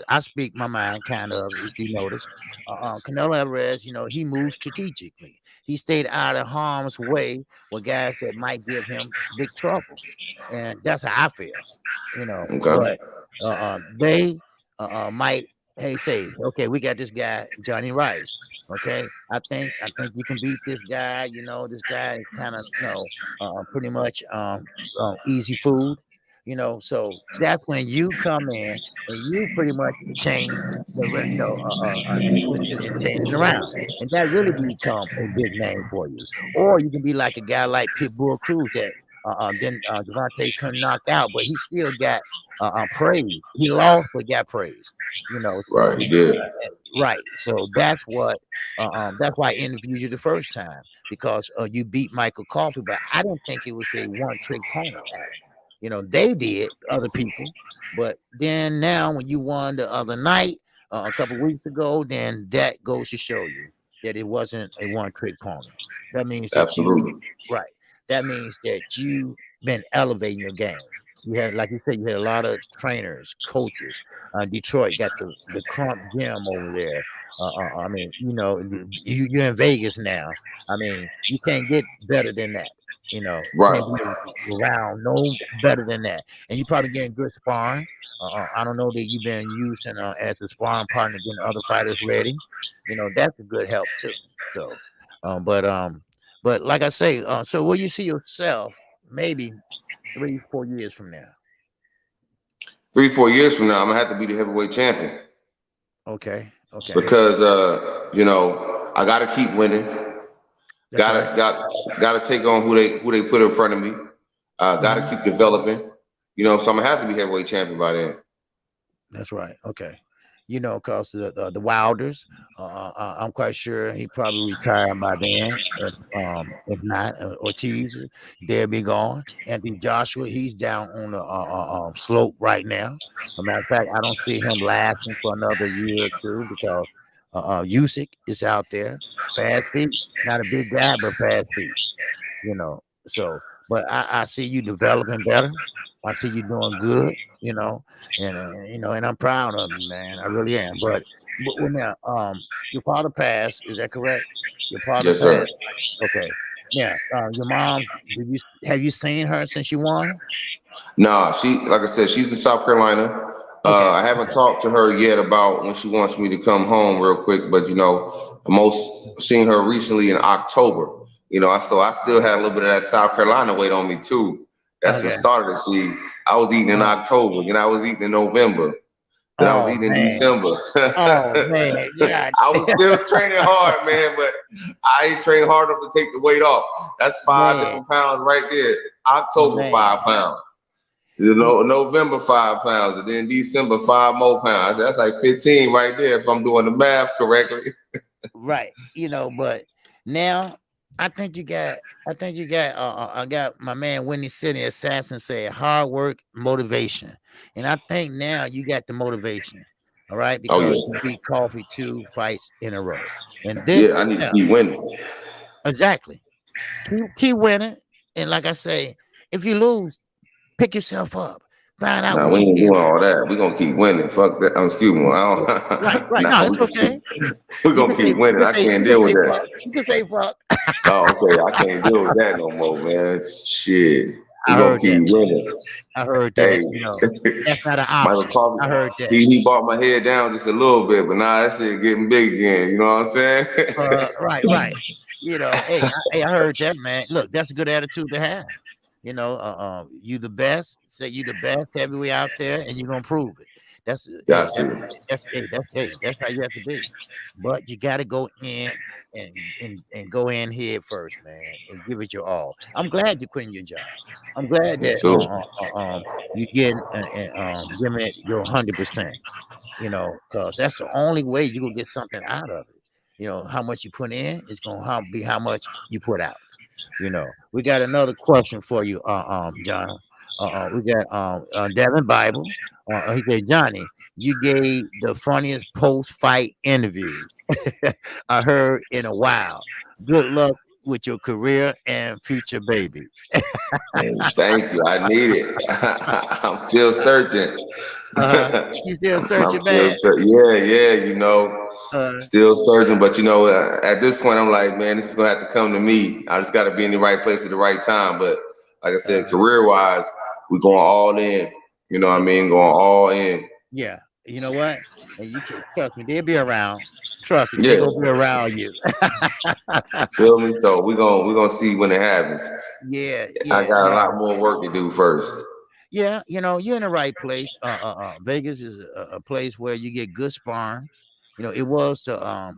I speak my mind, kind of, if you notice. Canelo Alvarez, he moves strategically. He stayed out of harm's way with guys that might give him big trouble, and that's how I feel. Okay. But they might, hey, say, okay, we got this guy Johnny Rice. Okay, I think you can beat this guy. This guy is kind of pretty much easy food. So that's when you come in and you pretty much change and switch it and change it around, and that really become a big name for you. Or you can be like a guy like Pitbull Cruz that then Devontae couldn't knock out, but he still got praise. He lost, but got praise. Right, So he did. right. So that's why I interviewed you the first time, because you beat Michael Coffey, but I didn't think it was a one-trick pony act. They did, other people, but then now when you won the other night, a couple weeks ago, then that goes to show you that it wasn't a one-trick pony. That means that Absolutely. right. That means that you've been elevating your game. You had, like you said, you had a lot of trainers, coaches. Detroit got the Crump Gym over there. I mean, you're in Vegas now. I mean, you can't get better than that. Right. Can't be around no better than that. And you probably getting good sparring. I don't know that you've been used as a sparring partner, getting other fighters ready. That's a good help too. So, but like I say, so will you see yourself maybe 3-4 years from now? 3-4 years from now, I'm gonna have to be the heavyweight champion Okay, okay, because I gotta keep winning. that's right. Gotta take on who they put in front of me. Gotta keep developing. So I'm gonna have to be heavyweight champion by then. That's right. Okay. Cause the Wilders, I'm quite sure he probably retired by then. If not, Ortiz, they'll be gone. Anthony Joshua, he's down on the slope right now. As a matter of fact, I don't see him lasting for another year or two because Usyk is out there, fast feet, not a big guy, but fast feet. So, but I see you developing better. I see you doing good. And I'm proud of you, man. I really am. But well, now, your father passed. Is that correct? Your father Yes, sir. passed. Okay. Now, your mom. Have you seen her since you won? Nah, like I said, she's in South Carolina. Okay. I haven't talked to her yet about when she wants me to come home real quick, but most seen her recently in October. So I still had a little bit of that South Carolina weight on me too. That's what Okay. started to see. I was eating in October, then I was eating in November, then I was Oh eating in man. December. Oh man. Yeah. I was still training hard, man, but I ain't trained hard enough to take the weight off. That's 5 Man. different pounds right there. October, Man. 5 pounds. November 5 pounds, and then December 5 more pounds. That's like 15 right there if I'm doing the math correctly. Right. But now I got my man Winnie City Assassin said hard work, motivation. And I think now you got the motivation. All right, Oh because you yeah, beat Coffee 2 fights in a row. And this yeah. I need to yeah, keep winning. exactly. Keep winning. And like I say, if you lose, pick yourself up. Find out Nah, what we you ain't did doing wrong. all that. We gonna keep winning. Fuck that. Excuse me. I Right, don't. right. Nah, No, we it's gonna keep. okay. We You gonna can say keep winning. I can't deal with that. fuck. You can say fuck. Oh, okay. I can't deal with that no more, man. Shit. We I gonna heard that. keep winning. I heard Hey, that. That's not an Michael option. Coffey, I heard that. he brought my head down just a little bit, but now that shit getting big again. You know what I'm saying? Right. I heard that, man. Look, that's a good attitude to have. You the best. Say you the best heavyweight out there, and you're gonna prove it. That's hey, Got to. that's how you have to be. But you got to go in and go in head first, man, and give it your all. I'm glad you're quitting your job. I'm glad Me that too. you getting giving it your 100%. Because that's the only way you gonna get something out of it. How much you put in is gonna be how much you put out. We got another question for you, John. We got Devin Bible. He said, Johnny, you gave the funniest post-fight interviews I heard in a while. Good luck with your career and future baby. Thank you. I need it. I'm still searching. You still I'm searching, still man? yeah, yeah, you know, Uh, still searching. But you know, at this point, I'm like, man, this is gonna have to come to me. I just got to be in the right place at the right time. But like I said, uh, career-wise, we're going all in. You know what I mean? Going all in. yeah. You know what? And you can trust me, they'll be around. Trust me, they're Yeah, gonna be around you. feel me? So we're gonna see when it happens. Yeah, I yeah, got a yeah. lot more work to do first. Yeah, you're in the right place. Vegas is a place where you get good sparring. It was the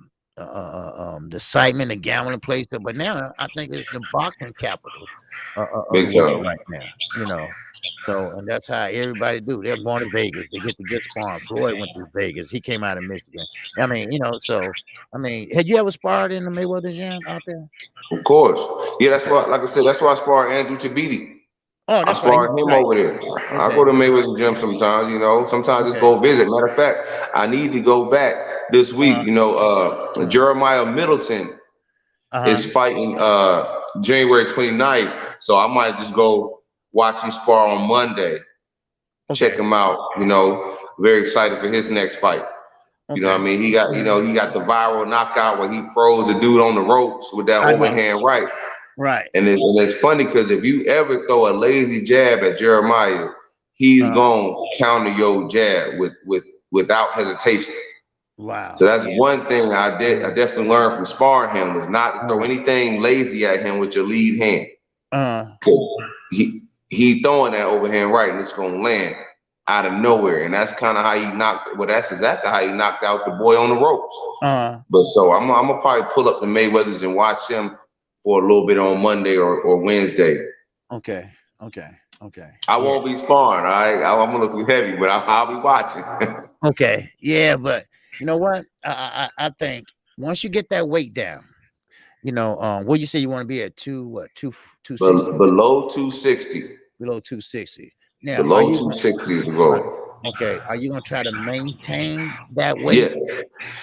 excitement, the gambling place, but now I think it's the boxing capital of Big the world time. right now. So and that's how everybody do. They're going to Vegas. They get the good sparring. Floyd went to Vegas. He came out of Michigan. I mean, so I mean, had you ever sparred in the Mayweather gym out there? Of course. Yeah, that's Okay. why, like I said, that's why I spar Andrew Tabiti. Oh, I that's right. spar him Right. over there. I Okay. go to Mayweather gym sometimes, you know, sometimes just Okay. go visit. Matter of fact, I need to go back this week. Uh. You know, Jeremiah Middleton Uh. is fighting January 29th. So I might just go watch him spar on Monday. Check Okay. him out, you know. Very excited for his next fight. You know what I Okay. mean? He got the viral knockout where he froze the dude on the ropes with that I know. overhand right. Right. And it's funny because if you ever throw a lazy jab at Jeremiah, he's Uh, gonna counter your jab without hesitation. So wow. that's Yeah. one thing I definitely learned from sparring him was not to throw Uh, anything lazy at him with your lead hand. uh, 'Cause he throwing that overhand right and it's gonna land out of nowhere. And that's kind of how he knocked that's exactly how he knocked out the boy on the ropes. uh, But so I'm gonna probably pull up the Mayweathers and watch him for a little bit on Monday or Wednesday. okay. Okay. Okay. I Yeah. won't be sparring. All right, I'm a little heavy, but I'll be watching. Okay. Yeah. But you know what? I think once you get that weight down, what you say you want to be at 260, Below 260, below 260. Now, are below you 260 is the uh, goal. okay? Are you gonna try to maintain that weight? Yes,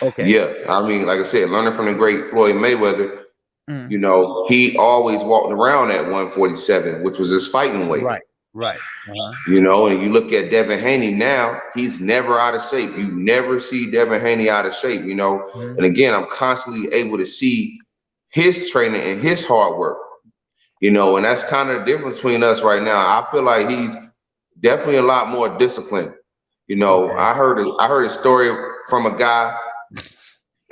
Okay. yeah. I mean, like I said, learning from the great Floyd Mayweather, Mm, you know, he always walked around at 147, which was his fighting weight. right. Right. Uh-huh. You know, and you look at Devin Haney now, he's never out of shape. You never see Devin Haney out of shape, you know. Mhm. And again, I'm constantly able to see his training and his hard work, you know, and that's kind of the difference between us right now. I feel like he's definitely a lot more disciplined. You know, Okay. I heard a story from a guy.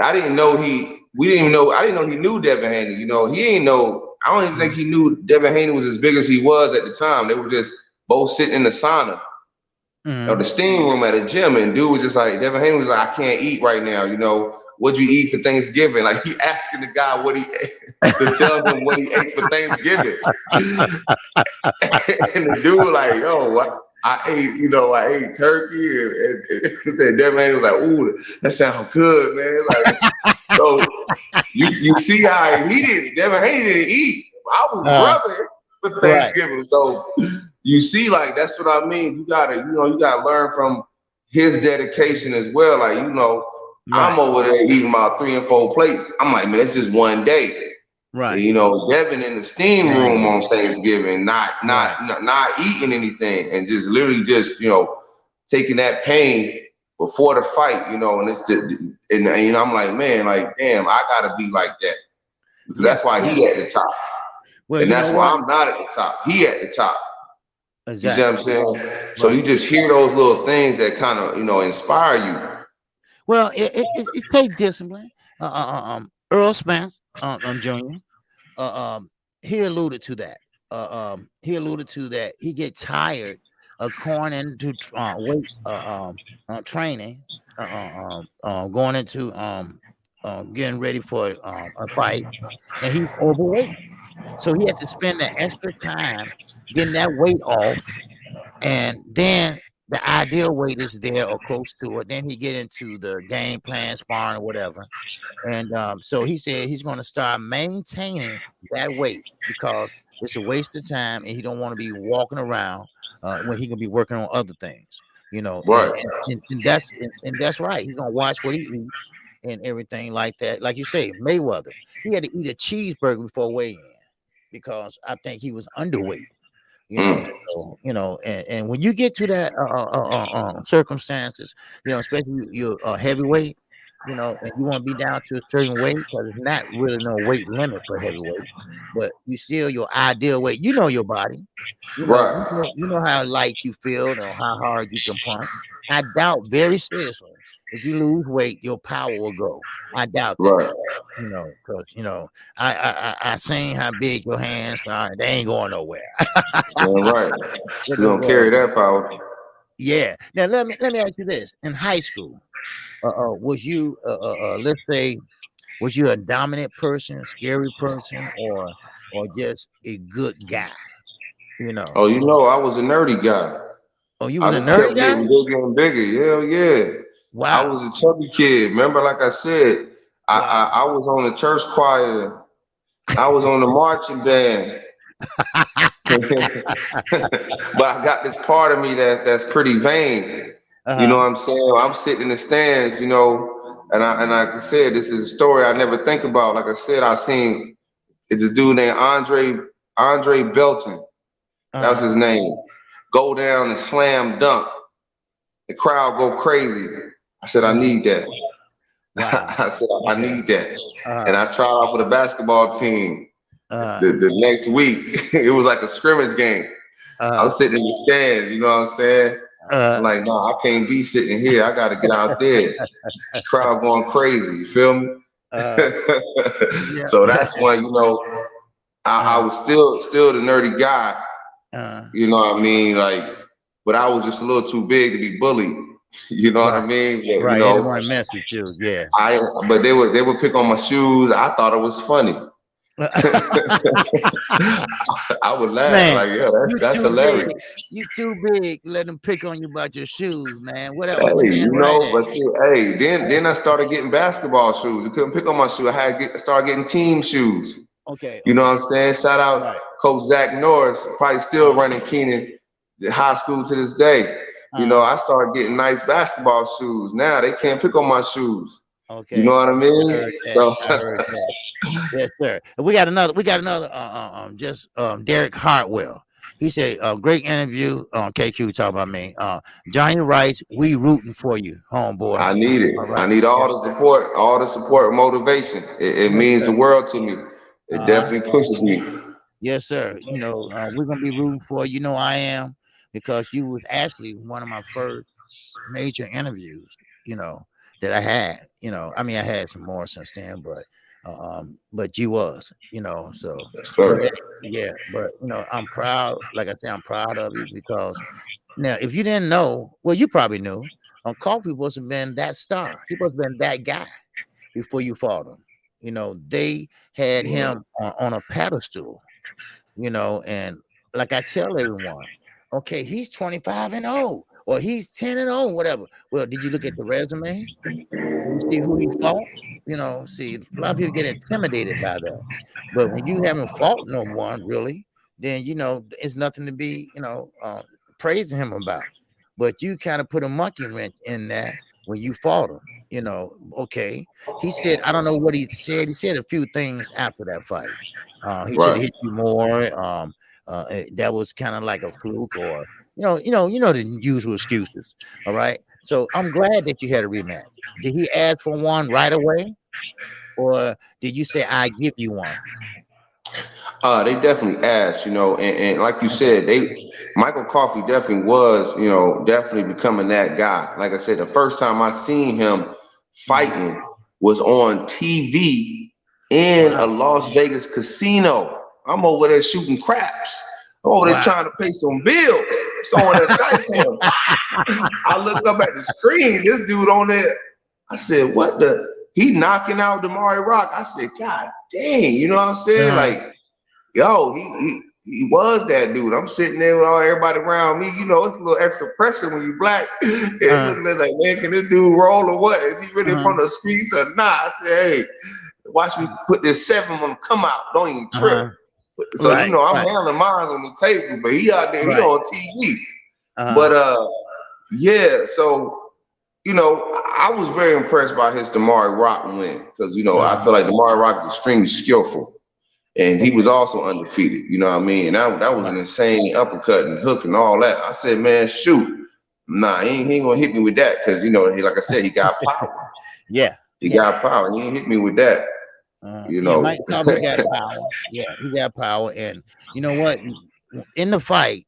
I didn't know he knew Devin Haney. You know, he didn't know, I don't even think he knew Devin Haney was as big as he was at the time. They were just both sitting in the sauna or the Mm. steam room at a gym, and dude was just like, Devin Haney was like, I can't eat right now, you know. What'd you eat for Thanksgiving? Like he asking the guy what he ate to tell him what he ate for Thanksgiving. And the dude like, yo, what? I ate turkey, and said Devin Haney was like, ooh, that sounds good, man. Like, so you see how Devin Haney didn't eat. I was Uh, rubbing for right. Thanksgiving. So you see, like, that's what I mean. You gotta learn from his dedication as well. Like, you know, I'm Right. over there eating about 3 and 4 plates. I'm like, man, that's just one day. And, Right. you know, Devin in the steam room Dang. on Thanksgiving, Right. not eating anything and just literally just, you know, taking that pain before the fight, you know, and you know, I'm like, man, like, damn, I gotta be like that. Because Yeah. that's why Yeah. he at the top. Well, And you know that's why what? I'm not at the top. He at the top. You see what I'm Exactly. saying? So Right. you just hear those little things that kind of, you know, inspire you. Well, it takes discipline. Earl Spence, Jr. He alluded to that. He alluded to that. He get tired of going into weight training, going into getting ready for a fight, and he's overweight. So he had to spend that extra time getting that weight off, and then the ideal weight is there or close to it. Then he get into the game plan, sparring or whatever. And so he said he's going to start maintaining that weight because It's a waste of time, and he don't want to be walking around when he can be working on other things. You know, Right. and that's right. He's gonna watch what he eats and everything like that. Like you say, Mayweather, he had to eat a cheeseburger before weigh-in because I think he was underweight. You know, so, you know, and when you get to that circumstances, you know, especially you're a heavyweight, you know, and you want to be down to a certain weight because it's not really no weight limit for heavyweight, but you still your ideal weight. You know your body, Right. you know how light you feel and how hard you can punch. I doubt very seriously if you lose weight, your power will go. I doubt that. Right. You know, because you know, I seen how big your hands are. They ain't going nowhere. Yeah, right. They're You gonna don't go carry everywhere. that power. Yeah. Now let me ask you this: in high school, was you let's say was you a dominant person, scary person, or just a good guy? You know. Oh, you know, I was a nerdy guy. Oh, you I was a just nerdy kept guy? getting bigger and bigger. Hell yeah. I was Wow. a chubby kid. Remember, like I said, Wow. I was on the church choir. I was on the marching band. But I got this part of me that's pretty vain. You know Uh-huh. what I'm saying? I'm sitting in the stands, you know, and like I said, this is a story I never think about. Like I said, I seen it's a dude named Andre Belton. That was Uh-huh. his name. Go down and slam dunk. The crowd go crazy. I said, I Uh-huh. need that. Wow. I said, I Okay. need that. And Uh-huh. I tried out for the basketball team. Uh-huh. The next week, it was like a scrimmage game. I Uh-huh. was sitting in the stands, you know what I'm saying? I'm Uh, like, no, I can't be sitting here. I got to get out there. Crowd going crazy. You feel me? uh, yeah. So that's when, you know, I Uh, was still the nerdy guy. uh, You know what I mean? Like, but I was just a little too big to be bullied. You know what I right. mean? But, you Right. They didn't know, want to mess with you. Yeah. I but they would pick on my shoes. I thought it was funny. I would laugh Man, like, yeah, you that's too big. hilarious. You too big. Let them pick on you about your shoes, man. What Hey, was the hand you right know, at? but see, hey, then I started getting basketball shoes. You couldn't pick on my shoe. I had to start getting team shoes. Okay. You know what Okay. I'm saying? Shout out Right. Coach Zach Norris, probably still running Keenan the high school to this day. You know, Uh, I started getting nice basketball shoes. Now they can't pick on my shoes. You know okay. what I I mean? heard that. So I heard that. Yes, sir. And we got another just Derek Hartwell. He said, great interview on KQ talking about me. Johnny writes, we rooting for you, homeboy. I need it. All I right. need Yes, all the support and motivation. It yes, means the sir. world to me. It Uh-huh. definitely pushes me. Yes, sir. You know, we're gonna be rooting for you. You know, I am because you was actually one of my first major interviews. You know that I had. You know, I mean, I had some more since then, but you was. You know, so Yes, but sir. yeah, but you know, I'm proud. Like I said, I'm proud of you because now, if you didn't know, well, you probably knew. Coffee must have been that star. He must have been that guy before you fought him. You know, they had Right. him on a pedestal, you know, and like I tell everyone, okay, he's 25-0 or he's 10-0, whatever. Well, did you look at the resume? Did you see who he fought? You know, see, a lot of people get intimidated by that. But when you haven't fought no one really, then you know it's nothing to be, praising him about. But you kind of put a monkey wrench in that when you fought him. You know, okay. He said, I don't know what he said. He said a few things after that fight. He should have Right. hit you more. That was kind of like a fluke, or the usual excuses. All right. So I'm glad that you had a rematch. Did he ask for one right away, or did you say I give you one? They definitely asked, you know, and like you Okay. said, Michael Coffey definitely was, you know, definitely becoming that guy. Like I said, the first time I seen him Mhm. fighting was on TV in a Wow. Las Vegas casino. I'm over there shooting craps. I'm over there Wow. trying to pay some bills, throwing that dice on. I look up at the screen, this dude on there. I said, what the? He knocking out Damari Rock. I said, God dang, you know what I'm saying? Uh-huh. Like, yo, he was that dude. I'm sitting there with all everybody around me. You know, it's a little extra pressure when you black. And they Uh-huh. looking at like, man, can this dude roll or what? Is he really in Uh-huh. front of the streets or not? I said, hey, watch me put this 7 on him. Come out. Don't even trip. Uh-huh. So you know, I'm right. handling mine on the table, but he out there, he Right. on TV. Uh-huh. But yeah, so you know, I was very impressed by his Damari Rock win because you know I feel like Damari Rock is extremely skillful, and he was Okay. also undefeated. You know what I mean? And that was Right. an insane uppercut and hook and all that. I said, man, shoot, nah, he ain't gonna hit me with that because you know, like I said, he got power. Yeah. He Yeah. got power. He ain't hit me with that. You Yeah, know. Mike probably got power. Yeah, he got power. And you know what? In the fight,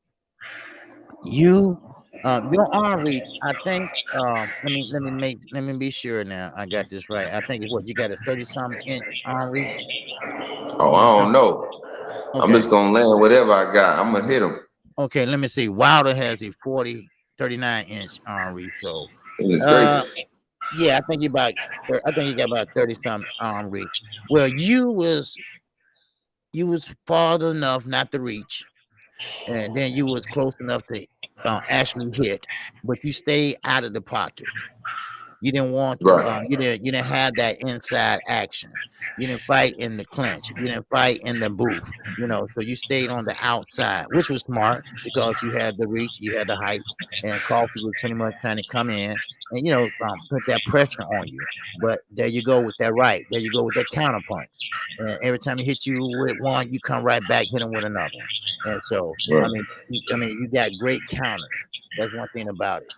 you your arm reach, I think let me be sure now. I got this right. I think it's what you got a 30-something inch arm reach. Oh, Is I it don't something? know. I'm Okay. just gonna land whatever I got. I'm gonna hit him. Okay, let me see. Wilder has a 39-inch arm reach. So Goodness uh gracious. yeah, I think you got about 30-something arm reach. Well, you was farther enough not to reach, and then you was close enough to actually hit, but you stayed out of the pocket. You didn't want the Right. you didn't have that inside action. You didn't fight in the clinch. You didn't fight in the booth. You know, so you stayed on the outside, which was smart because you had the reach, you had the height, and Coffee was pretty much trying to come in and put that pressure on you. But there you go with that right. There you go with that counter punch. And every time he hit you with one, you come right back, hit him with another one. And so, Right. I mean, you got great counters. That's one thing about it.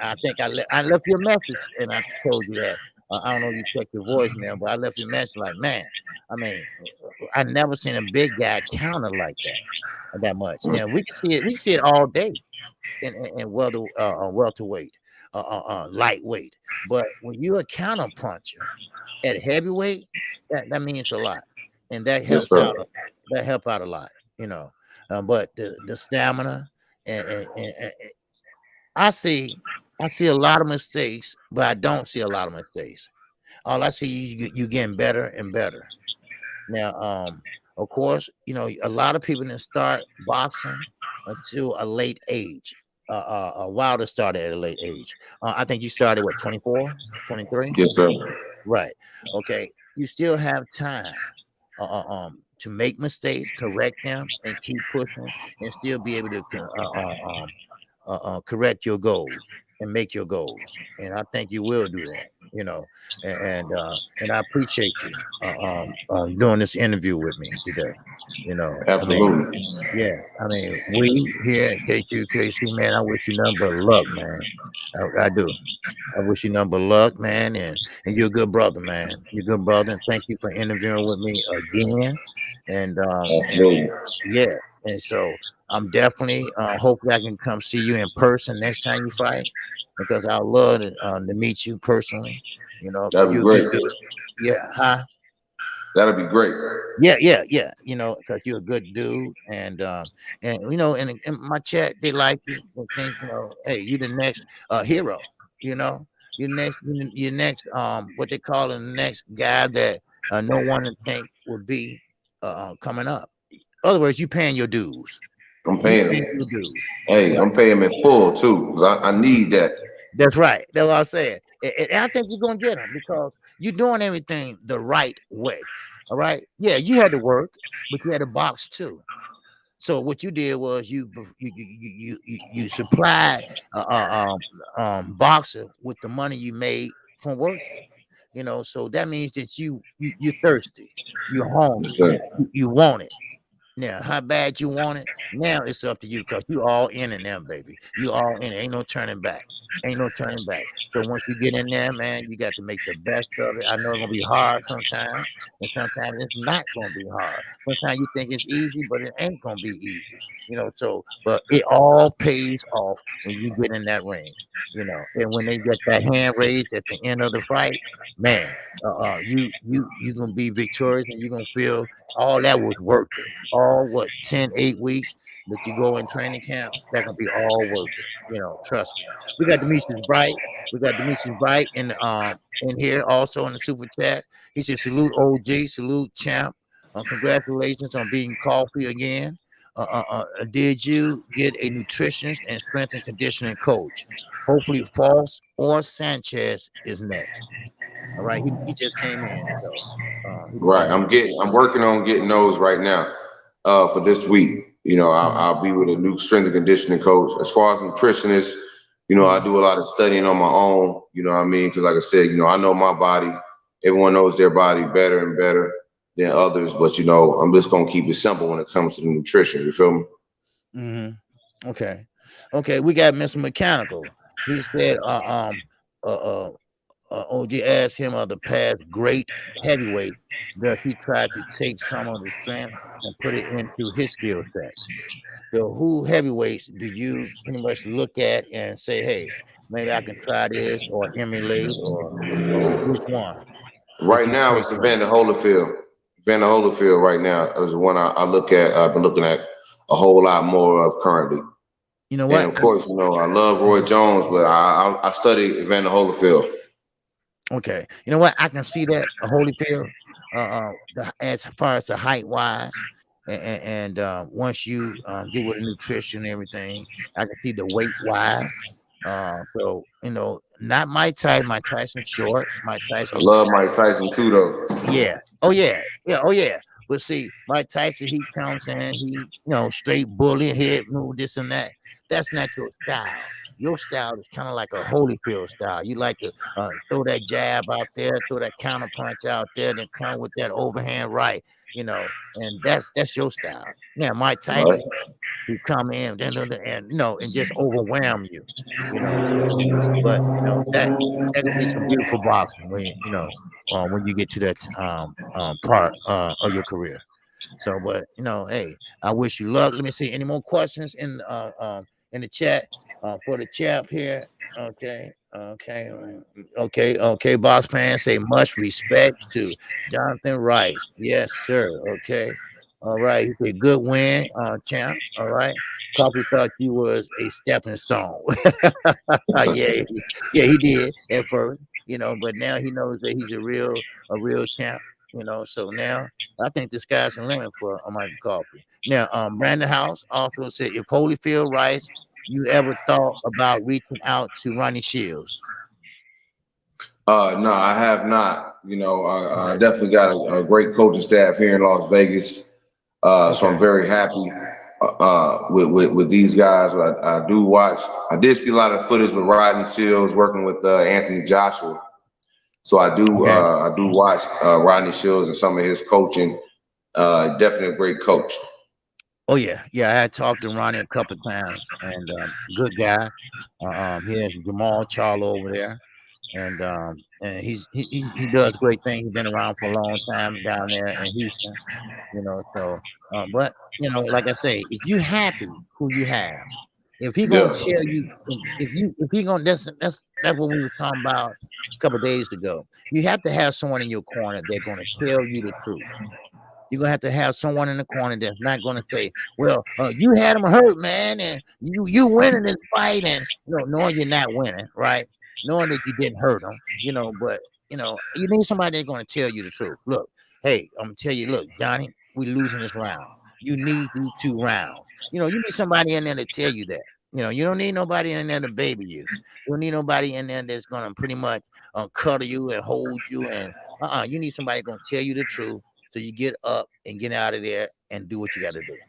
I think I left you a message, and I told you that. I don't know if you checked your voicemail, but I left you a message like, man, I mean, I never seen a big guy counter like that much. And we can see it. We see it all day in welterweight, lightweight. But when you're a counter puncher at heavyweight, that means a lot, and that Yes, helps sir. out. That help out a lot, you know. But the stamina and I see a lot of mistakes, but I don't see a lot of mistakes. All I see you getting better and better. Now, of course, a lot of people didn't start boxing until a late age. Wilder started at a late age. I think you started what 24, 23? Yes, sir. Right. Okay. You still have time to make mistakes, correct them, and keep pushing, and still be able to correct your goals and make your goals. And I think you will do that, and I appreciate you doing this interview with me today. I mean, Absolutely. yeah, I mean, we here at KQKC, man, I wish you nothing but luck, man. I do. I wish you nothing but luck, man, and you're a good brother, man. You're a good brother, and thank you for interviewing with me again. And Absolutely. yeah, and so I'm definitely hopefully I can come see you in person next time you fight because I would love to meet you personally. Because That'd be you're a great. good dude. Yeah, huh? That'd be great. Yeah. Because you're a good dude, and in my chat they like you. They think hey, you the next hero. You know, you're next what they call the next guy that no one would think would be coming up. In other words, you paying your dues. I'm You paying paying them. your dues. Hey, Right. I'm paying them in full too, because I need that. That's right. That's what I said. And I think you're gonna get them because you're doing everything the right way. All right. Yeah, you had to work, but you had to box too. So what you did was you supplied boxer with the money you made from working. So that means that you're thirsty, you're hungry, Yes, you want it. Now, how bad you want it, now it's up to you because you all in and them, baby. You all in it. Ain't no turning back. Ain't no turning back. So once you get in there, man, you got to make the best of it. I know it's gonna be hard sometimes, and sometimes it's not gonna be hard. Sometimes you think it's easy, but it ain't gonna be easy. So but it all pays off when you get in that ring. And when they get that hand raised at the end of the fight, man, you gonna be victorious and you're gonna feel all that was worth it. All what 8 weeks that you go in training camp, that gonna be all worth it. Trust me. We got Demetrius Bright. We got Demetrius Bright in here also in the super chat. He said salute OG, salute champ. Congratulations on being coffee again. Did you get a nutritionist and strength and conditioning coach? Hopefully False or Sanchez is next. All right. He just came in. So he right. came in. I'm working on getting those right now. for this week. I'll be with a new strength and conditioning coach. As far as nutritionist, I do a lot of studying on my own. You know what I mean? Because like I said, I know my body. Everyone knows their body better and better than others. But I'm just gonna keep it simple when it comes to the nutrition. You feel me? Okay. We got Mr. Mechanical. He said, OG asked him of the past great heavyweight, does he try to take some of the strength and put it into his skill set? So who heavyweights do you pretty much look at and say, hey, maybe I can try this or emulate, or which one that Right you now, take it's from? Evander Holyfield. Evander Holyfield right now is the one I look at. I've been looking at a whole lot more of currently. You know And what? of course, I love Roy Jones, but I study Evander Holyfield. Okay. You know what? I can see that Holyfield, as far as the height wise, and once you get with the nutrition and everything, I can see the weight wise. So not Mike Tyson. Mike Tyson's short. Mike I Tyson's love Mike Tyson too, though. yeah. Oh yeah. Yeah. Oh yeah. But see, Mike Tyson, he comes in, he straight bully, head move, this and that. That's not your style. Your style is kind of like a Holyfield style. You like to throw that jab out there, throw that counter punch out there, then come with that overhand right, and that's your style. Now, Mike Right. Tyson, he come in and just overwhelm you, so but that could be some beautiful boxing when you get to that part of your career. So, but hey, I wish you luck. Let me see any more questions in the chat for the chap here. Okay. Box fans say much respect to Jonathan Rice. Yes, sir. Okay. All right. He said good win, champ. All right. Coffee thought you was a stepping stone. Yeah, he did at first, but now he knows that he's a real champ, So now I think the sky's the limit for Michael Coffey. Now, Brandon House also said, if Holyfield Rice, you ever thought about reaching out to Ronnie Shields? No, I have not. I definitely got a great coaching staff here in Las Vegas. So I'm very happy with these guys. I do watch. I did see a lot of footage with Rodney Shields working with Anthony Joshua. So I do watch Rodney Shields and some of his coaching. Definitely a great coach. Oh yeah. I had talked to Ronnie a couple of times, and good guy. He has Jamal Charlo over there, and he does great things. He's been around for a long time down there in Houston, So, but like I say, if you happy who you have, if he gonna Yeah. tell you, if he gonna that's what we were talking about a couple of days ago. You have to have someone in your corner that's gonna tell you the truth. You're gonna have to have someone in the corner that's not gonna say, "Well, you had him hurt, man, and you winning this fight," and knowing you're not winning, right? Knowing that you didn't hurt him, but you need somebody that's gonna tell you the truth. Look, hey, I'm gonna tell you, look, Johnny, we losing this round. You need these 2 rounds. You need somebody in there to tell you that. You don't need nobody in there to baby you. You don't need nobody in there that's gonna pretty much cuddle you and hold you, and you need somebody gonna tell you the truth. So you get up and get out of there and do what you got to do,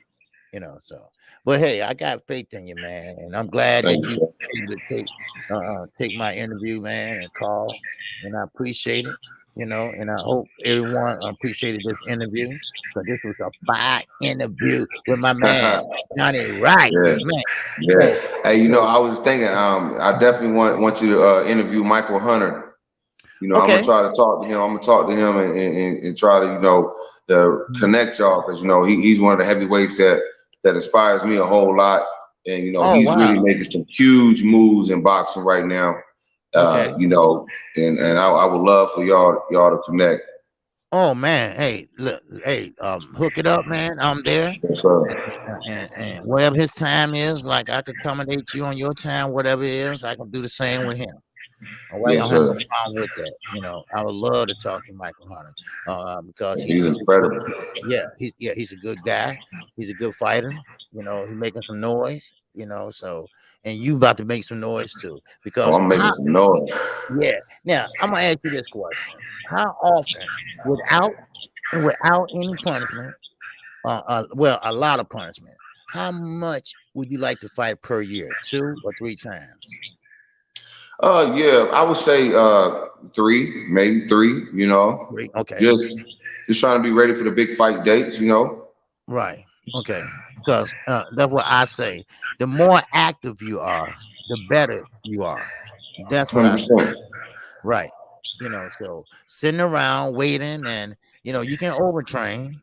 So, but hey, I got faith in you, man, and I'm glad Thank that you you. were able to take my interview, man, and call, and I appreciate it, and I hope everyone appreciated this interview, because this was a fire interview with my man Johnny Wright, Yeah. man. Yeah. Hey, I was thinking, I definitely want you to interview Michael Hunter. I'm gonna Okay. try to talk to him. I'm gonna talk to him and try to, to connect y'all, because he's one of the heavyweights that inspires me a whole lot. And Oh he's wow. really making some huge moves in boxing right now. Okay. And I would love for y'all to connect. Oh man, hey, look, hey, hook it up, man. I'm there. Yes, sir. And whatever his time is, like I could accommodate you on your time, whatever it is, I can do the same with him. All right, I Yes, don't have no sir. problem with that. I would love to talk to Michael Hunter, because He's he's a good, incredible. he's a good guy. He's a good fighter. He's making some noise. So, and you about to make some noise too, Oh, because I'm making some noise. yeah. Now I'm gonna ask you this question: how often, without any punishment, Well, a lot of punishment. How much would you like to fight per year? 2 or 3 times? Yeah, I would say three, maybe three. Three. Okay. Just just trying to be ready for the big fight dates. Right. Okay. Because that's what I say. The more active you are, the better you are. That's what I say. 100%. Right. So sitting around waiting, and you can overtrain.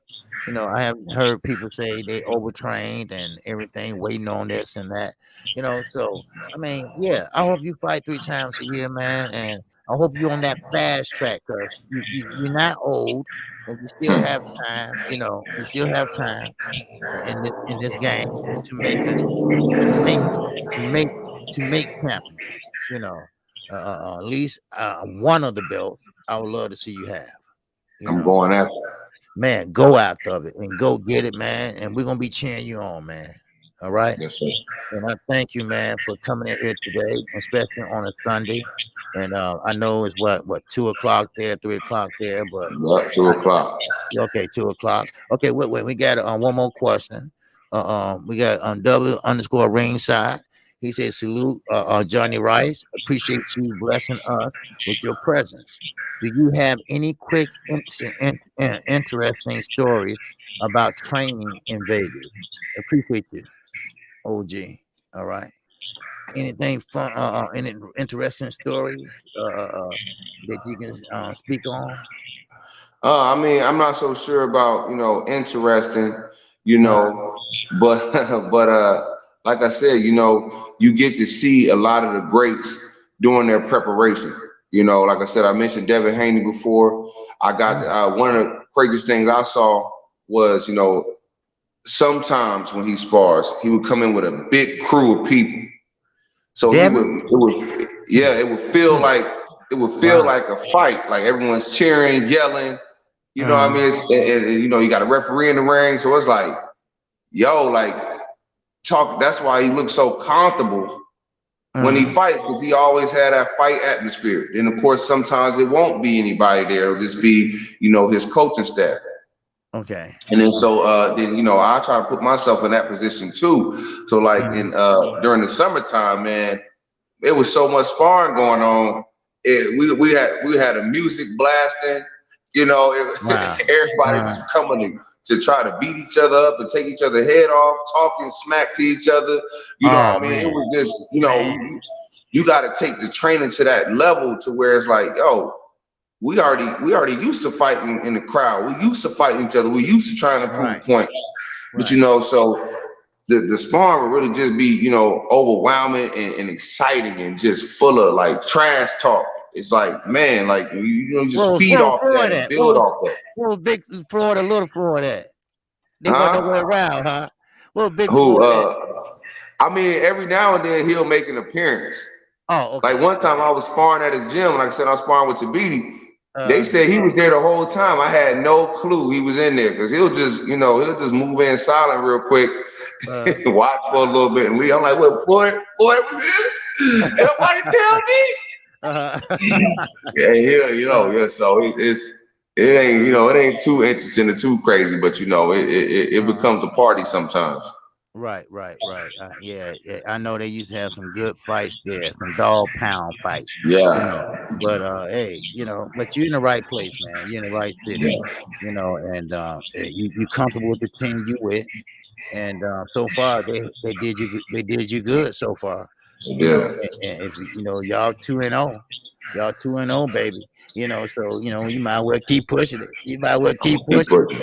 I have heard people say they overtrained and everything, waiting on this and that. So I mean, yeah, I hope you fight 3 times a year, man, and I hope you're on that fast track because you're not old and you still have time. You still have time in this game to make it to make to make to make champion. You know, at least one of the belts. I would love to see you have. You I'm know, going after. man, go after it and go get it, man. And we're gonna be cheering you on, man. All right. Yes, sir. And I thank you, man, for coming in here today, especially on a Sunday. And I know it's what 2 o'clock there, 3 o'clock there, but Yeah, 2 o'clock. okay, 2 o'clock. Okay, wait. We got one more question. We got W_ringside. He says, salute, Johnny Rice. Appreciate you blessing us with your presence. Do you have any quick, interesting stories about training in Vegas? Appreciate you, OG. All right. Anything fun? Any interesting stories that you can speak on? I mean, I'm not so sure about, interesting, Uh, but like I said, you get to see a lot of the greats doing their preparation. Like I said, I mentioned Devin Haney before. I got one of the craziest things I saw was, sometimes when he spars, he would come in with a big crew of people. So Devin? it would feel Mm, like wow. a fight, like everyone's cheering, yelling. You know what I Mm, mean? You got a referee in the ring, so it's like, yo, like talk. That's why he looks so comfortable when he mm, fights, because he always had that fight atmosphere. And of course, sometimes it won't be anybody there; it'll just be, his coaching staff. okay. And then then I try to put myself in that position too. So like Mm, in during the summertime, man, it was so much sparring going on. We had a music blasting. wow. Everybody Uh, just coming to try to beat each other up and take each other head off, talking smack to each other. You know oh what I mean? It man, was just, man. you got to take the training to that level to where it's like, yo, we already used to fighting in the crowd. We used to fighting each other. We used to trying to prove Right, a point. But right. So the sparring would really just be, overwhelming and exciting and just full of like trash talk. It's like, man, like just Where feed was off that Floyd and at? build off that. Where was Big Floyd and Little Floyd at? They wasn't nowhere Huh? around, huh? Where was Big Who? Floyd at? I mean, every now and then he'll make an appearance. Oh, Like okay, one time okay. I was sparring at his gym, like I said, I was sparring with Tabiti. They Uh, said he was there the whole time. I had no clue he was in there because he'll just move in silent real quick, uh, watch for a little bit and leave. I'm like, what, Floyd was here? Nobody tell me. uh, Yeah, yeah, uh, yeah. So it ain't it ain't too interesting or too crazy, but it uh, becomes a party sometimes. right. Yeah, yeah, I know they used to have some good fights there, some dog pound fights, you know. Yeah, But hey, but you're in the right place, man. You're in the right city, yeah, and you comfortable with the team you with, and so far they did you good so far, yeah. and if y'all 2-0, y'all 2-0, baby. So you might well keep pushing it. You might well I'm keep gonna keep pushing it. pushing.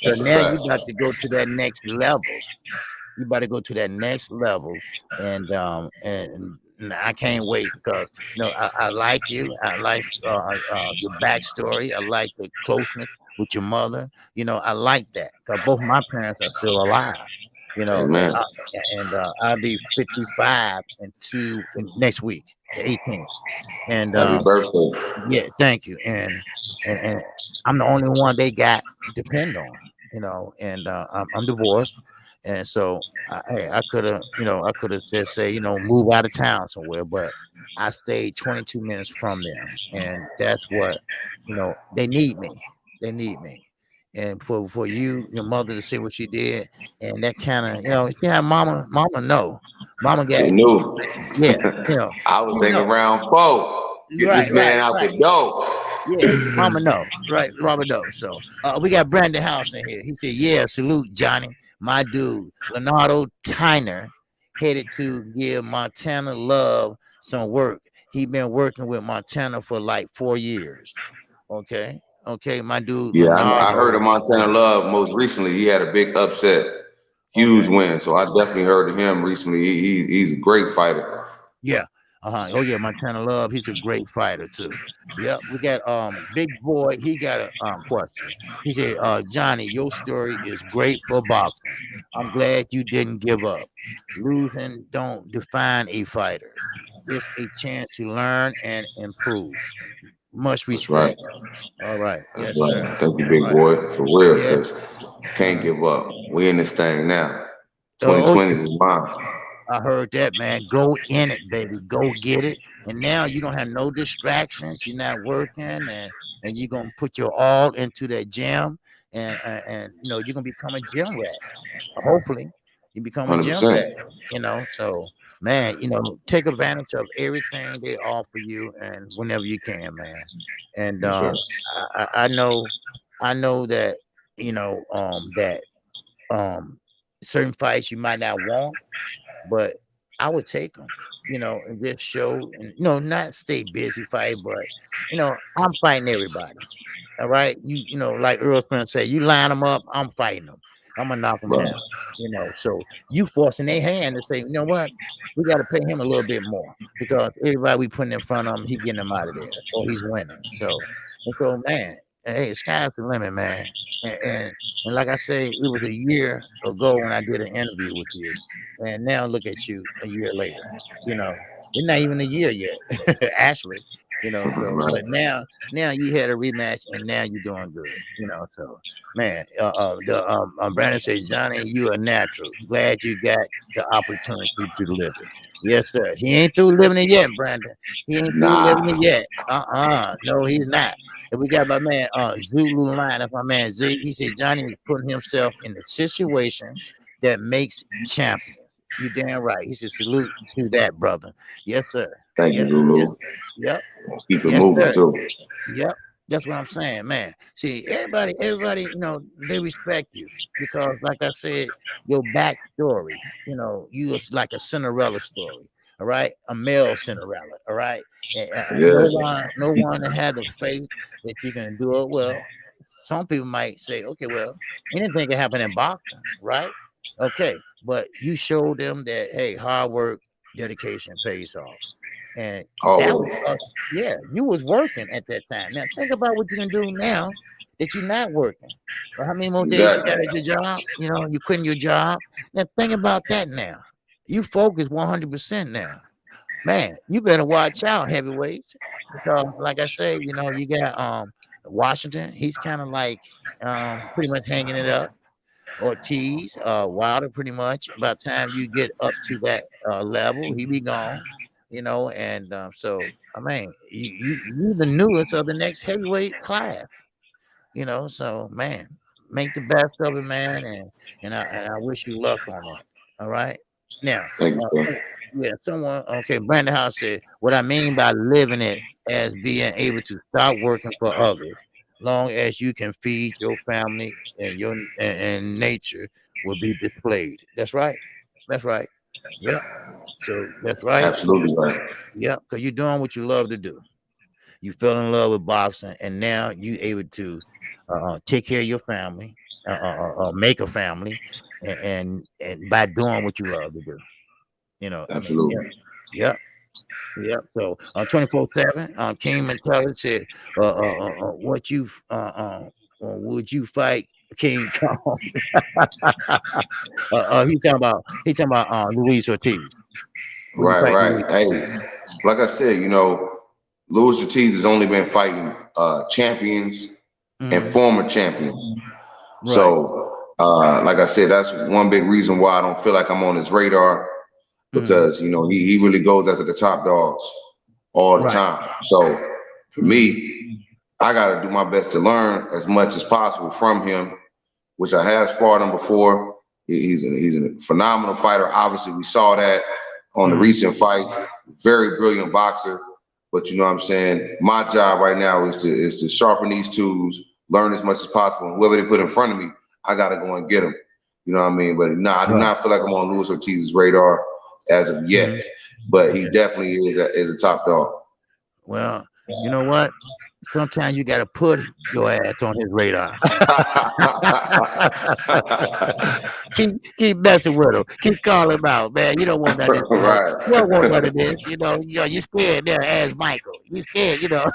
So That's a now you fact. got to go to that next level. You better go to that next level, and I can't wait because I like you. I like your backstory. I like the closeness with your mother. I like that because both my parents are still alive. And Amen. I'll be 55 in next week, the 18th, and Happy birthday. yeah, thank you. And I'm the only one they got to depend on, and I'm divorced. And so hey, I could have just say, move out of town somewhere, but I stayed 22 minutes from them. And that's what, they need me. They need me. and for you, your mother, to see what she did, and that kind of, she had mama got, She knew. yeah, I was she thinking know, round 4. Get right, this right, man out right. the door. Yeah, mama know, right, Robert know. So we got Brandon House in here. He said, "Yeah, salute Johnny, my dude, Leonardo Tyner, headed to give Montana Love some work. He been working with Montana for like 4 years. Okay, my dude Yeah, I heard Leonardo. of Montana Love most recently. He had a big upset, huge Okay, win. So I definitely heard of him recently. He's a great fighter. yeah, oh yeah, Montana Love. He's a great fighter too. Yep, we got Big Boy. He got a question. He said, Johnny, your story is great for boxing. I'm glad you didn't give up. Losing don't define a fighter. It's a chance to learn and improve. Much That's right. respect. All right. That's Yes, sir. right. Thank you, All big right. boy, for real, Yeah. because can't give up. We in this thing now. Oh, 2020 is mine. I heard that, man. Go in it, baby. Go get it. And now you don't have no distractions. You're not working, and you're gonna put your all into that gym, and you're gonna become a gym rat. Hopefully, you become a gym 100%. rat. So man, take advantage of everything they offer you, and whenever you can, man. And Yes, sir. I know that that certain fights you might not want, but I would take them, and just show, and not stay busy fight, but I'm fighting everybody. All right, like Earl Spence say, you line them up, I'm fighting them. I'm gonna knock them Right. down. So you forcing their hand to say, you know what, we got to pay him a little bit more because everybody we putting in front of him, he getting them out of there or he's winning. So man, hey, sky's the limit, man. And like I say, it was a year ago when I did an interview with you, and now look at you a year later. It's not even a year yet, actually. So Right. but now you had a rematch, and now you're doing good. So man, Brandon said, Johnny, you a natural. Glad you got the opportunity to live it. Yes, sir. He ain't through living it yet, Brandon. He ain't through living it Nah. yet. No, he's not. And we got my man Zulu Line. That's my man Z. He said Johnny is putting himself in a situation that makes champions. You damn right. He said salute to that, brother. Yes, sir. Thank you, Yep. Yep. Lulu. Yep. Keep it Yes, moving, sir. too. Yep. That's what I'm saying, man. See, everybody, they respect you because, like I said, your backstory, you was like a Cinderella story, all right, a male Cinderella, all right. Yeah. No one had the faith that you're gonna do it. Well, some people might say, okay, well, anything can happen in boxing, right? Okay, but you showed them that hey, hard work, dedication pays off. And that was Always. yeah, you was working at that time. Now think about what you can do now that you're not working. Well, how many more days you Exactly. got at your job? You quitting your job. Now think about that now. You focus 100% now. Man, you better watch out, heavyweights. Because like I say, you got Washington, he's kind of like pretty much hanging it up. Ortiz, Wilder, pretty much. By the time you get up to that level, he be gone. And so I mean, you the newest of the next heavyweight class. So man, make the best of it, man, and I wish you luck on that. All right, now, Thank you, sir. yeah, someone, okay, Brandon House said, what I mean by living it as being able to stop working for others, long as you can feed your family and and nature will be displayed. That's right. That's right. Yep. So that's right. So Absolutely right. yep, because you're doing what you love to do. You fell in love with boxing, and now you able to take care of your family, make a family, and by doing what you love to do. I mean, yeah, Absolutely. yep, yep. So 24/7, King Mentality said, what you would you fight King Kong? He's talking about Luis Ortiz. Would you Right, fight Luis? right. Hey, like I said, Luis Ortiz has only been fighting champions and Mm, former champions. right. So, like I said, that's one big reason why I don't feel like I'm on his radar Mm, because he really goes after the top dogs all the right. time. So for Mm, me, I got to do my best to learn as much as possible from him, which I have sparred him before. He's a phenomenal fighter. Obviously, we saw that on the recent fight. Very brilliant boxer. But you know what I'm saying? My job right now is to sharpen these tools, learn as much as possible. And whoever they put in front of me, I got to go and get them. You know what I mean? But no, I do Right. not feel like I'm on Luis Ortiz's radar as of yet. But he Okay. definitely is a top dog. Well, you know what? Sometimes you got to put your ass on his radar. keep messing with him. Keep calling him out, man. You don't want none of this smoke. Right. You don't want none of this. You're scared there. Ask Michael. You scared. That's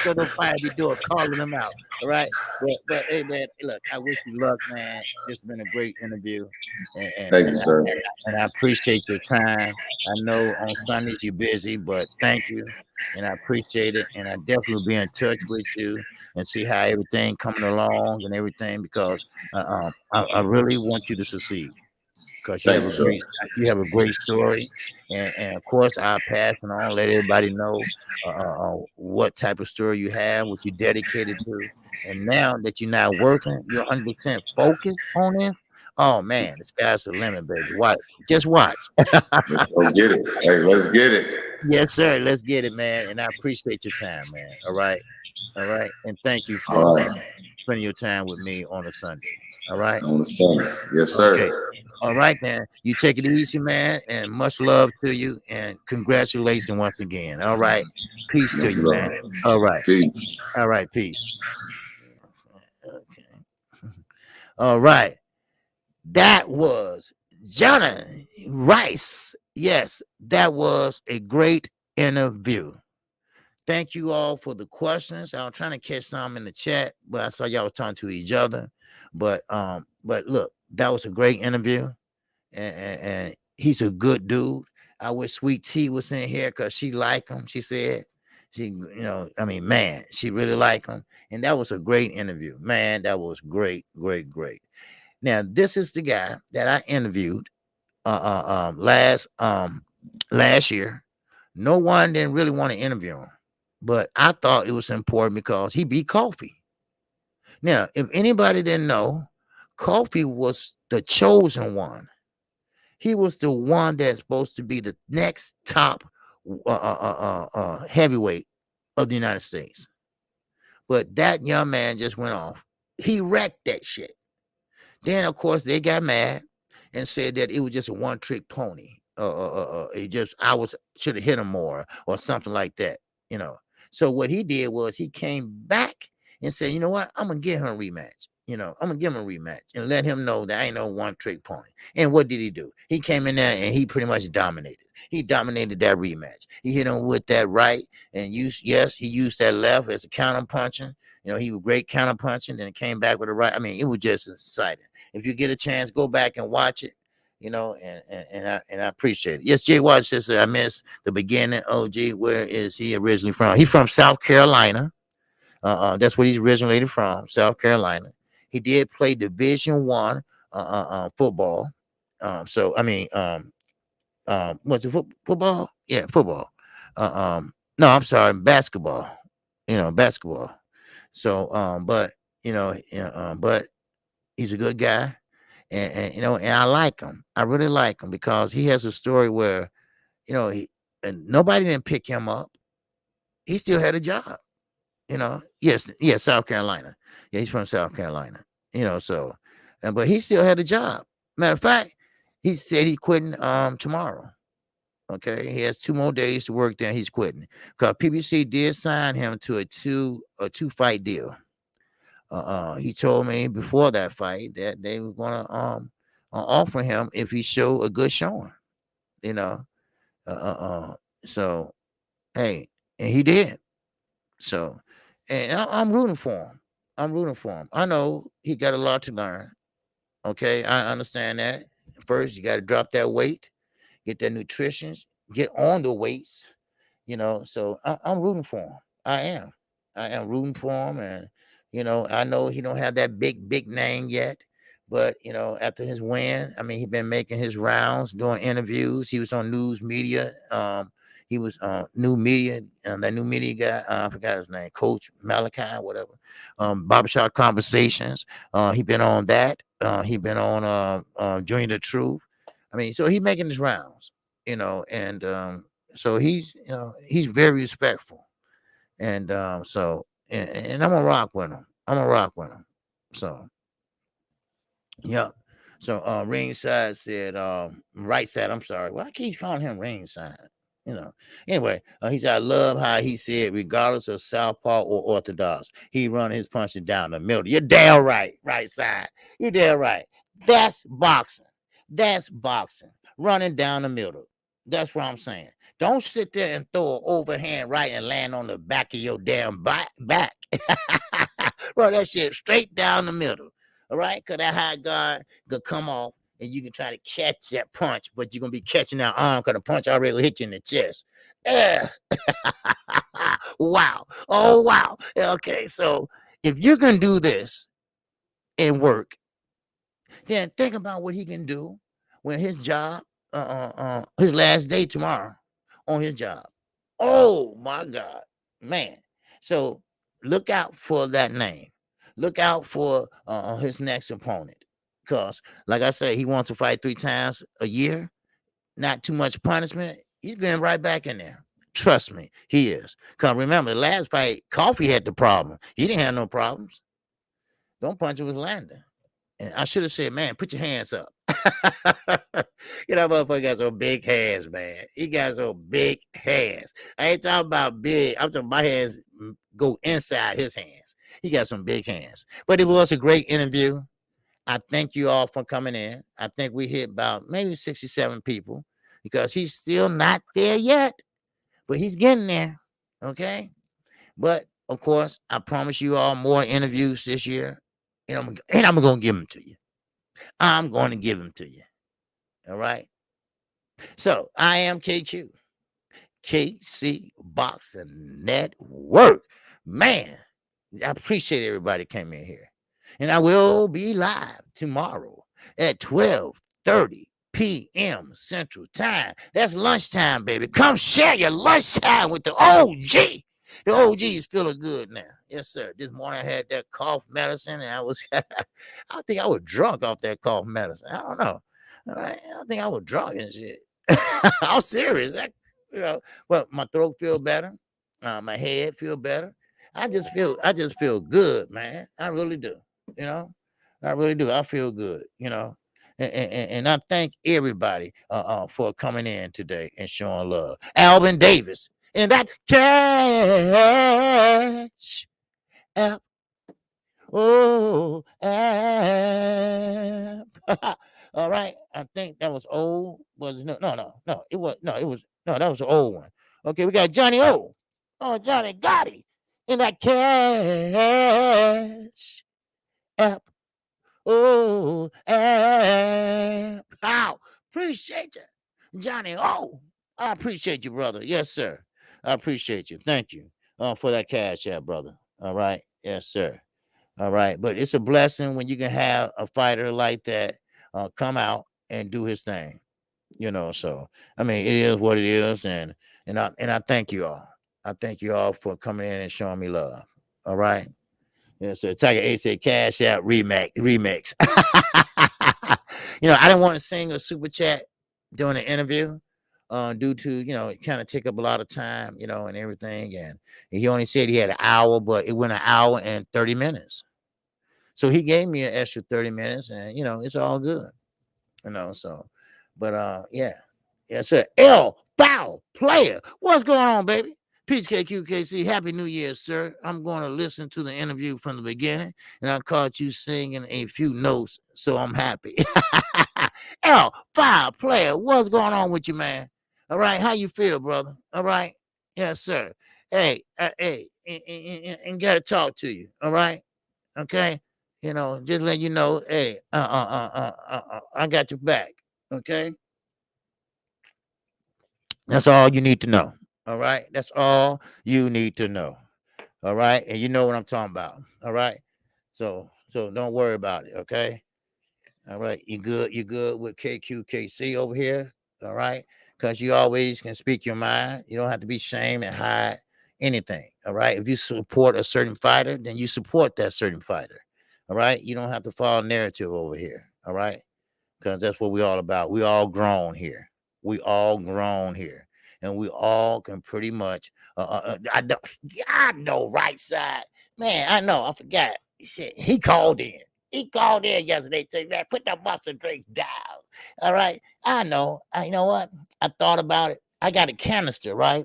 what the fire be doing, calling them out. All right. But hey, man, look, I wish you luck, man. It's been a great interview, and and Thank and you, I, sir. and I appreciate your time. I know on Sundays you're busy, but thank you, and I appreciate it. And I definitely will be in touch with you and see how everything coming along and everything because I really want you to succeed because Thank you, sir. you have a great story, and of course I'll pass it on, let everybody know what type of story you have, what you're dedicated to, and now that you're not working, you're 100% focused on it. Oh man, the sky's the limit, baby. Watch, just watch. Let's go get it. Hey, let's get it. Yes, sir. Let's get it, man. And I appreciate your time, man. All right, and thank you for All right. spending your time with me on a Sunday. All right. On the Sunday. Yes, Okay. sir. All right, then. You take it easy, man, and much love to you, and congratulations once again. All right. Peace to Much you, man. love. All right. Peace. All right. Peace. Okay. All right. That was Jonnie Rice. Yes, that was a great interview. Thank you all for the questions. I was trying to catch some in the chat, but I saw y'all was talking to each other. But look, that was a great interview. And he's a good dude. I wish Sweet Tea was in here because she liked him. She said I mean, man, she really liked him. And that was a great interview. Man, that was great, great, great. Now, this is the guy that I interviewed last year. No one didn't really want to interview him, but I thought it was important because he beat Kofi. Now, if anybody didn't know, Kofi was the chosen one. He was the one that's supposed to be the next top heavyweight of the United States. But that young man just went off. He wrecked that shit. Then, of course, they got mad and said that it was just a one-trick pony. I should have hit him more or something like that. So what he did was he came back and said, you know what, I'm gonna give him a rematch. I'm gonna give him a rematch and let him know that I ain't no one-trick pony. And what did he do? He came in there and he pretty much dominated. He dominated that rematch. He hit him with that right and he used that left as a counter punching. He was great counter punching, then came back with a right. I mean, it was just exciting. If you get a chance, go back and watch it. And I appreciate it. Yes, Jay Watch says I missed the beginning. OG, where is he originally from? He's from South Carolina. That's where he's originally from, South Carolina. He did play Division I football. So I mean, what's it, football? Yeah, football. No, I'm sorry, basketball. Basketball. So, but he's a good guy, and I like him. I really like him because he has a story where, and nobody didn't pick him up. He still had a job. Yes, South Carolina. Yeah, he's from South Carolina. So, but he still had a job. Matter of fact, he said he's quitting tomorrow. Okay, he has 2 more days to work there. He's quitting because PBC did sign him to a two fight deal. He told me before that fight that they were gonna offer him if he showed a good showing. You know, so hey, and he did. So, and I'm rooting for him. I'm rooting for him. I know he got a lot to learn. Okay, I understand that. First, you got to drop that weight, get that nutrition, get on the weights. So I'm rooting for him. I am rooting for him, and I know he don't have that big name yet, but after his win, I mean, he been making his rounds, doing interviews. He was on news media. He was new media, that new media guy. I forgot his name, Coach Malachi, whatever. Barbershop Conversations. He been on that. He been on Journey the Truth. I mean, so he's making his rounds, and so he's very respectful, and and I'm gonna rock with him. I'm gonna rock with him. So yeah. So ringside said right side, I'm sorry. Well, I keep calling him ringside. Anyway, he said, I love how he said, regardless of Southpaw or orthodox, he run his punches down the middle. You're damn right, right side. You're damn right. That's boxing. That's boxing. Running down the middle. That's what I'm saying. Don't sit there and throw an overhand right and land on the back of your damn back. Run that shit straight down the middle. All right? Because that high guard could come off and you can try to catch that punch, but you're going to be catching that arm because the punch already hit you in the chest. Wow. Oh, wow. Okay, so if you can do this and work, then think about what he can do when his job, his last day tomorrow on his job. Oh, my God. Man. So look out for that name. Look out for his next opponent. Because, like I said, he wants to fight 3 times a year. Not too much punishment. He's getting right back in there. Trust me, he is. Because remember, the last fight, Coffee had the problem. He didn't have no problems. Don't punch, it was landing. And I should have said, man, put your hands up. Motherfucker got some big hands, man. He got some big hands. I ain't talking about big. I'm talking my hands go inside his hands. He got some big hands. But it was a great interview. I thank you all for coming in. I think we hit about maybe 67 people because he's still not there yet, but he's getting there. Okay. But of course, I promise you all more interviews this year, and I'm going to give them to you. I'm going to give them to you. All right. So I am KQKC Boxing Network. Man, I appreciate everybody came in here. And I will be live tomorrow at 12:30 p.m. Central Time. That's lunchtime, baby. Come share your lunchtime with the OG. The OG is feeling good now. Yes, sir. This morning I had that cough medicine, and I think I was drunk off that cough medicine. I don't know. All right. I think I was drunk and shit. I'm serious. Well, my throat feel better. My head feel better. I just feel good, man. I really do. I really do. I feel good, and I thank everybody for coming in today and showing love. Alvin Davis and that cash app. Oh, app. All right. I think that was old. Was no. It was that was the old one. Okay, we got Johnny O. Oh, Johnny Gotti in that cash app. Oh, app. Wow. Appreciate you, Johnny. Oh, I appreciate you, brother. Yes, sir. I appreciate you. Thank you for that cash app, brother. All right. Yes, sir. All right. But it's a blessing when you can have a fighter like that come out and do his thing. So I mean, it is what it is, and I thank you all. I thank you all for coming in and showing me love. All right. Yeah, so Tiger A said cash out remix. I didn't want to sing a super chat during the interview, due to it kind of take up a lot of time, and everything. And he only said he had an hour, but it went an hour and 30 minutes. So he gave me an extra 30 minutes, and it's all good. So, but yeah. Sir. L Foul Player. What's going on, baby? Peace, KQKC. Happy New Year, sir. I'm going to listen to the interview from the beginning, and I caught you singing a few notes, so I'm happy. L Foul Player. What's going on with you, man? All right, how you feel, brother? All right, yes, sir. Hey, and got to talk to you. All right, okay. Just let you know. Hey, I got your back. Okay. That's all you need to know. All right. That's all you need to know. All right. And you know what I'm talking about. All right. So don't worry about it. Okay. All right. You good with KQKC over here. All right. because you always can speak your mind. You don't have to be ashamed and hide anything. All right. If you support a certain fighter, then you support that certain fighter. All right. You don't have to follow narrative over here. All right. Because that's what we all about. We all grown here. We all grown here. And we all can pretty much I know right side. Man, I know. I forgot. Shit, he called in. He called in yesterday. Said, man, put that mustard drink down. All right. I know. You know what? I thought about it. I got a canister, right?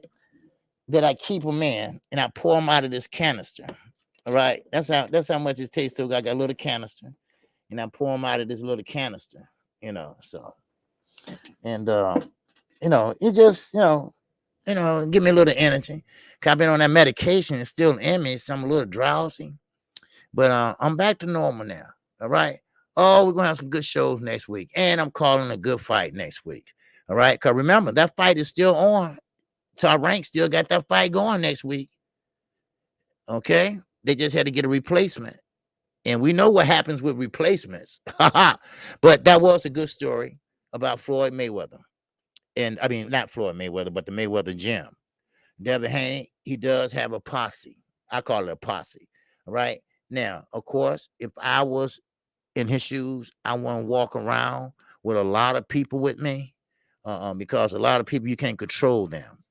That I keep them in, and I pour them out of this canister. All right. That's how much it tastes. So I got a little canister, and I pour them out of this little canister. So and it just give me a little energy. 'Cause I've been on that medication. It's still in me, so I'm a little drowsy. But I'm back to normal now. All right. Oh, we're gonna have some good shows next week. And I'm calling a good fight next week. All right. Because remember, that fight is still on. Top Rank still got that fight going next week. Okay. They just had to get a replacement. And we know what happens with replacements. But that was a good story about Floyd Mayweather. And I mean, not Floyd Mayweather, but the Mayweather gym. Devin Haney, he does have a posse. I call it a posse. All right. Now, of course, if I was in his shoes, I wouldn't walk around with a lot of people with me because a lot of people, you can't control them.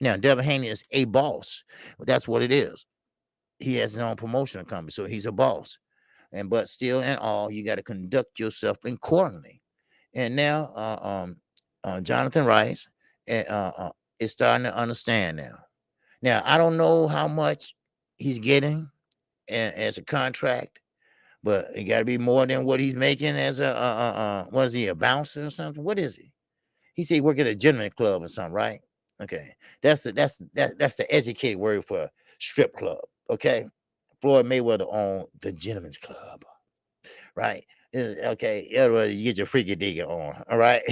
Now, Devin Haney is a boss. That's what it is. He has his own promotional company, so he's a boss. But still and all, you got to conduct yourself accordingly. And now, Jonathan Rice is starting to understand now. Now, I don't know how much he's getting as a contract, but it got to be more than what he's making as what is he, a bouncer or something? What is he? He said he work at a gentleman club or something, right? Okay, that's the educated word for strip club. Okay, Floyd Mayweather owned the gentleman's club, right? Okay, you get your freaky digger on, all right?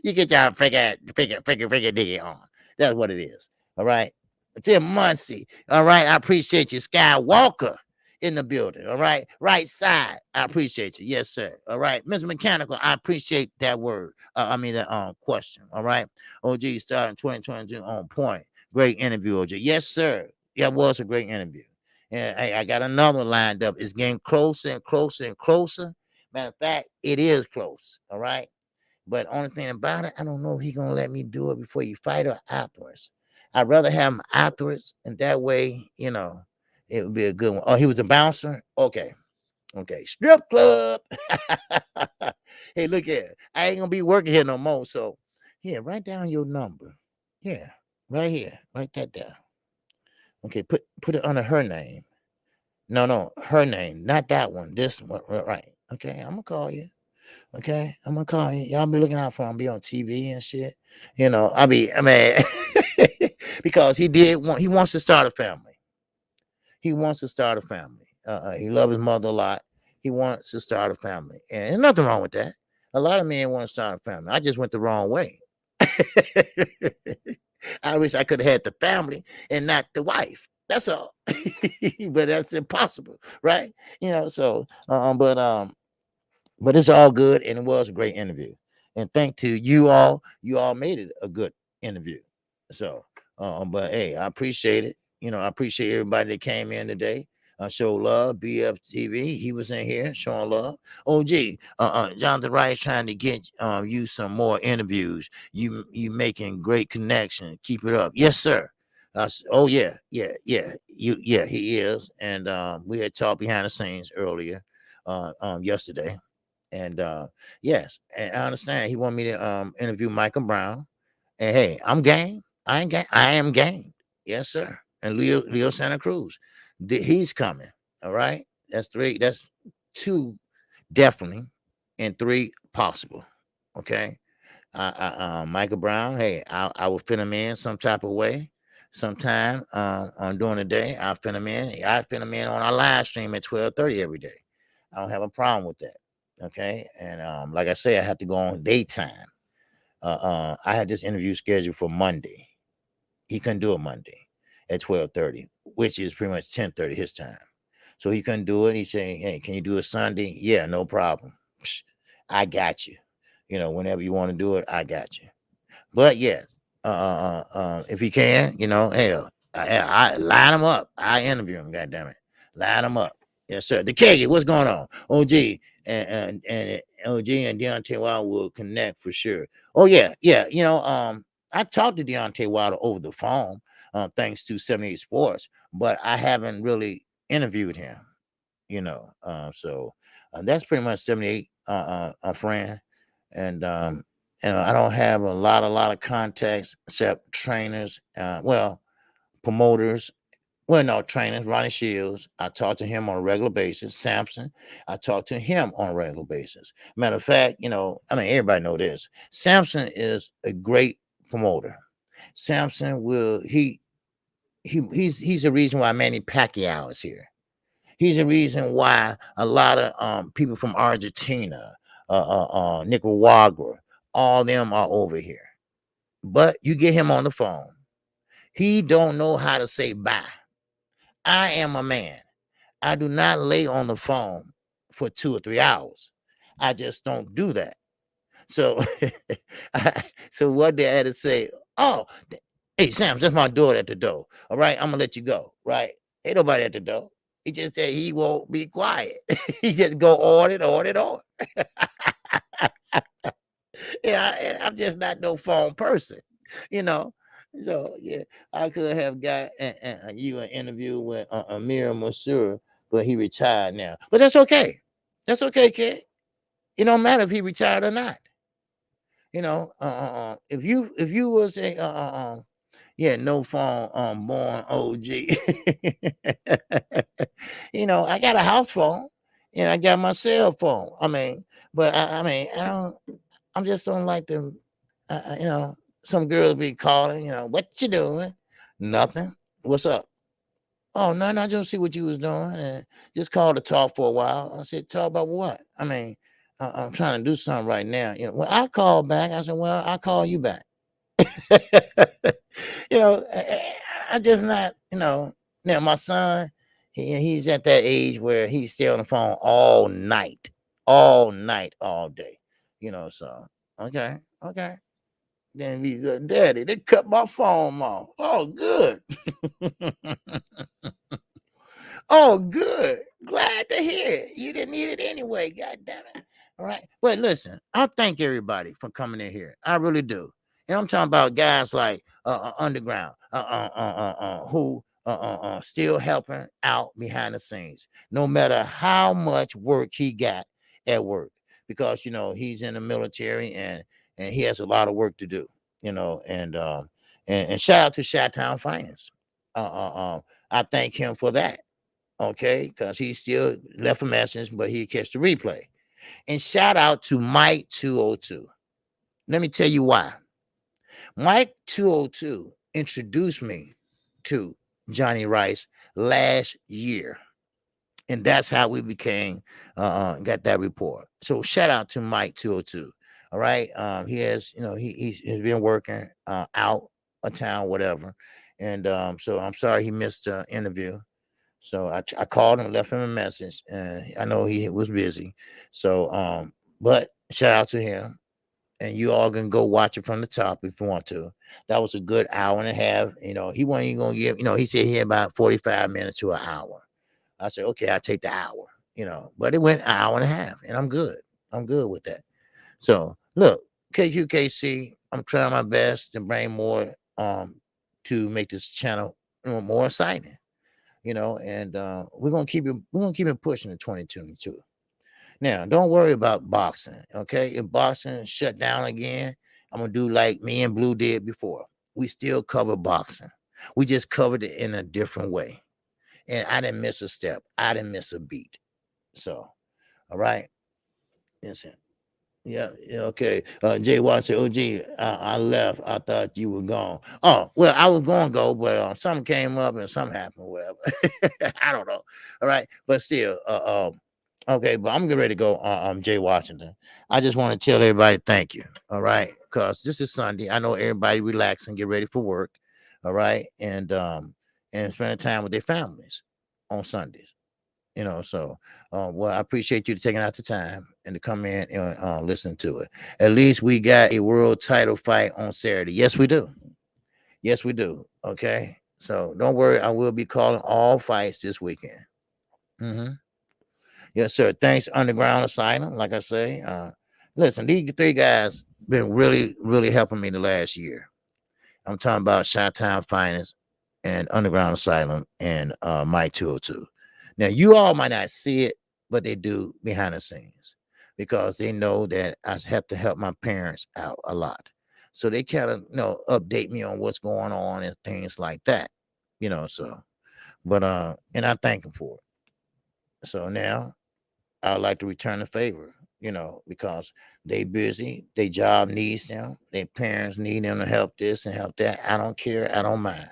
You get your freaky digger on. That's what it is, all right? Tim Muncie, all right? I appreciate you, Skywalker in the building, all right? Right side, I appreciate you, yes sir, all right? Mr. Mechanical, I appreciate that word. That question, all right? OG starting 2022 on point. Great interview, OG. Yes sir, that was a great interview. And I got another lined up. It's getting closer and closer and closer. Matter of fact, it is close. All right. But only thing about it, I don't know if he's gonna let me do it before you fight or afterwards. I'd rather have him afterwards, and that way, it would be a good one. Oh, he was a bouncer? Okay. Strip club. Hey, look here. I ain't gonna be working here no more. So yeah, write down your number. Yeah, right here. Write that down. Okay, put it under her name. No, her name, not that one. This one, right? Okay, I'm gonna call you. Okay, I'm gonna call you. Y'all be looking out for him. Be on TV and shit. Because he wants to start a family. He wants to start a family. He loves his mother a lot. He wants to start a family, and there's nothing wrong with that. A lot of men want to start a family. I just went the wrong way. I wish I could have had the family and not the wife. That's all. But that's impossible, right? But it's all good, and it was a great interview. And thank to you all. You all made it a good interview. So, but hey, I appreciate it. I appreciate everybody that came in today. Show love. BFTV, he was in here showing love. OG, Jonathan Wright trying to get you some more interviews. You making great connection. Keep it up. Yes, sir. Oh yeah. He is. And we had talked behind the scenes earlier, yesterday. And yes, and I understand he wanted me to interview Michael Brown. And hey, I'm game. I am game. Yes, sir. And Leo Santa Cruz. He's coming. All right. That's 3. That's 2 definitely, and 3 possible. Okay. Michael Brown. Hey, I will fit him in some type of way. Sometime on during the day, I'll fit him in. I fit him in on our live stream at 12:30 every day. I don't have a problem with that. Okay. And like I say, I have to go on daytime. I had this interview scheduled for Monday. He couldn't do it Monday at 12:30, which is pretty much 10:30 his time. So he couldn't do it. He said, hey, can you do it Sunday? Yeah, no problem. Psh, I got you. whenever you want to do it, I got you. But yes, if you can, hell, I line them up. I interview them. God damn it, line them up. Yes, sir. The K, what's going on? OG and OG and Deontay Wilder will connect for sure. Oh yeah, yeah. I talked to Deontay Wilder over the phone, thanks to 78 Sports, but I haven't really interviewed him. So that's pretty much 78, a friend, and I don't have a lot of contacts except trainers, promoters. Well, no, trainers, Ronnie Shields. I talk to him on a regular basis. Sampson, I talk to him on a regular basis. Matter of fact, everybody know this. Sampson is a great promoter. Sampson he's the reason why Manny Pacquiao is here. He's the reason why a lot of people from Argentina, Nicaragua, all them are over here. But you get him on the phone, he don't know how to say bye. I am a man. I do not lay on the phone for 2 or 3 hours. I just don't do that. So, so what they had to say, oh, hey, Sam, that's my daughter at the door. All right, I'm going to let you go. Right? Ain't nobody at the door. He just said he won't be quiet. He just go on and on and on. And I'm just not no phone person, So yeah, I could have got you an interview with Amir Masur, but he retired now. But that's okay. That's okay, kid. It don't matter if he retired or not. If you was a no phone born OG. I got a house phone and I got my cell phone. But I just don't like to, some girls be calling, what you doing? Nothing. What's up? Oh, no, I just see what you was doing and just called to talk for a while. I said, talk about what? I'm trying to do something right now. Well, I called back. I said, well, I'll call you back. I'm just not, now my son, he's at that age where he's still on the phone all night, all day, so, okay. Then he's daddy, they cut my phone off. Oh, good. Oh, good. Glad to hear it. You didn't need it anyway. God damn it. All right. But listen, I thank everybody for coming in here. I really do. And I'm talking about guys like Underground, who still helping out behind the scenes, no matter how much work he got at work, because he's in the military and he has a lot of work to do, and shout out to Chi-Town Finance. I thank him for that. Okay, because he still left a message, but he catch the replay. And shout out to Mike 202. Let me tell you why. Mike 202 introduced me to Jonnie Rice last year. And that's how we became, got that report. So shout out to Mike 202. All right. He has, he's been working out of town, whatever. And so I'm sorry he missed the interview. So I called him, left him a message, and I know he was busy. So, but shout out to him. And you all can go watch it from the top if you want to. That was a good hour and a half. He wasn't even going to give, he said he had about 45 minutes to an hour. I said, okay, I'll take the hour, but it went an hour and a half, and I'm good. I'm good with that. So look, KQKC, I'm trying my best to bring more to make this channel more exciting. And we're gonna keep it pushing in 2022. Now, don't worry about boxing, okay? If boxing shut down again, I'm gonna do like me and Blue did before. We still cover boxing. We just covered it in a different way. And I didn't miss a step. I didn't miss a beat. So, all right. Listen. Yeah, okay. Jay Watt said, OG, I left. I thought you were gone. Oh, well, I was going to go, but something came up and something happened, whatever. I don't know. All right. But still, okay, but I'm getting ready to go, Jay Washington. I just want to tell everybody thank you. All right. Because this is Sunday. I know everybody relax and get ready for work. All right. And spending time with their families on Sundays. So, well, I appreciate you taking out the time. and to come in and listen to it. At least we got a world title fight on Saturday. Yes, we do. Yes, we do. Okay. So don't worry. I will be calling all fights this weekend. Mm-hmm. Yes, sir. Thanks, Underground Asylum. Like I say, listen, these three guys been really, really helping me the last year. I'm talking about Chi-Town Finest and Underground Asylum and Mike 202. Now, you all might not see it, but they do behind the scenes because they know that I have to help my parents out a lot. So they kind of, update me on what's going on and things like that, so, but, and I thank them for it. So now I would like to return the favor, because they busy, their job needs them, their parents need them to help this and help that. I don't care. I don't mind.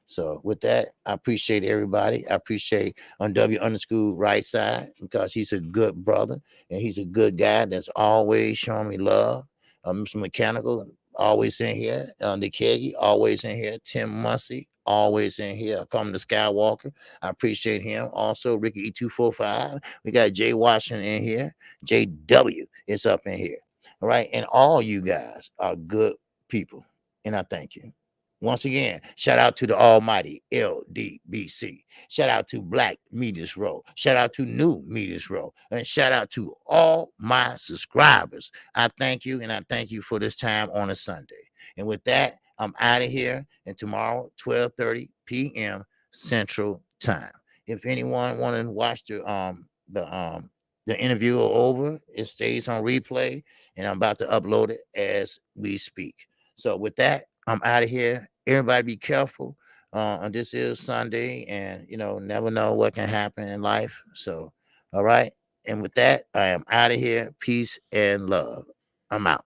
So with that, I appreciate everybody. I appreciate on W_ right side because he's a good brother and he's a good guy that's always showing me love. Mr. Mechanical, always in here. Nick Heggie, always in here. Tim Muncy, always in here. Come to Skywalker. I appreciate him. Also, Ricky E245. We got Jay Washington in here. JW is up in here. All right. And all you guys are good people. And I thank you. Once again, shout out to the almighty LDBC. Shout out to Black Medias Row. Shout out to New Medias Row. And shout out to all my subscribers. I thank you, and I thank you for this time on a Sunday. And with that, I'm out of here. And tomorrow, 12:30 p.m. Central Time. If anyone want to watch the interview over, it stays on replay, and I'm about to upload it as we speak. So with that, I'm out of here. Everybody be careful. And this is Sunday, and never know what can happen in life. So, all right. And with that, I am out of here. Peace and love. I'm out.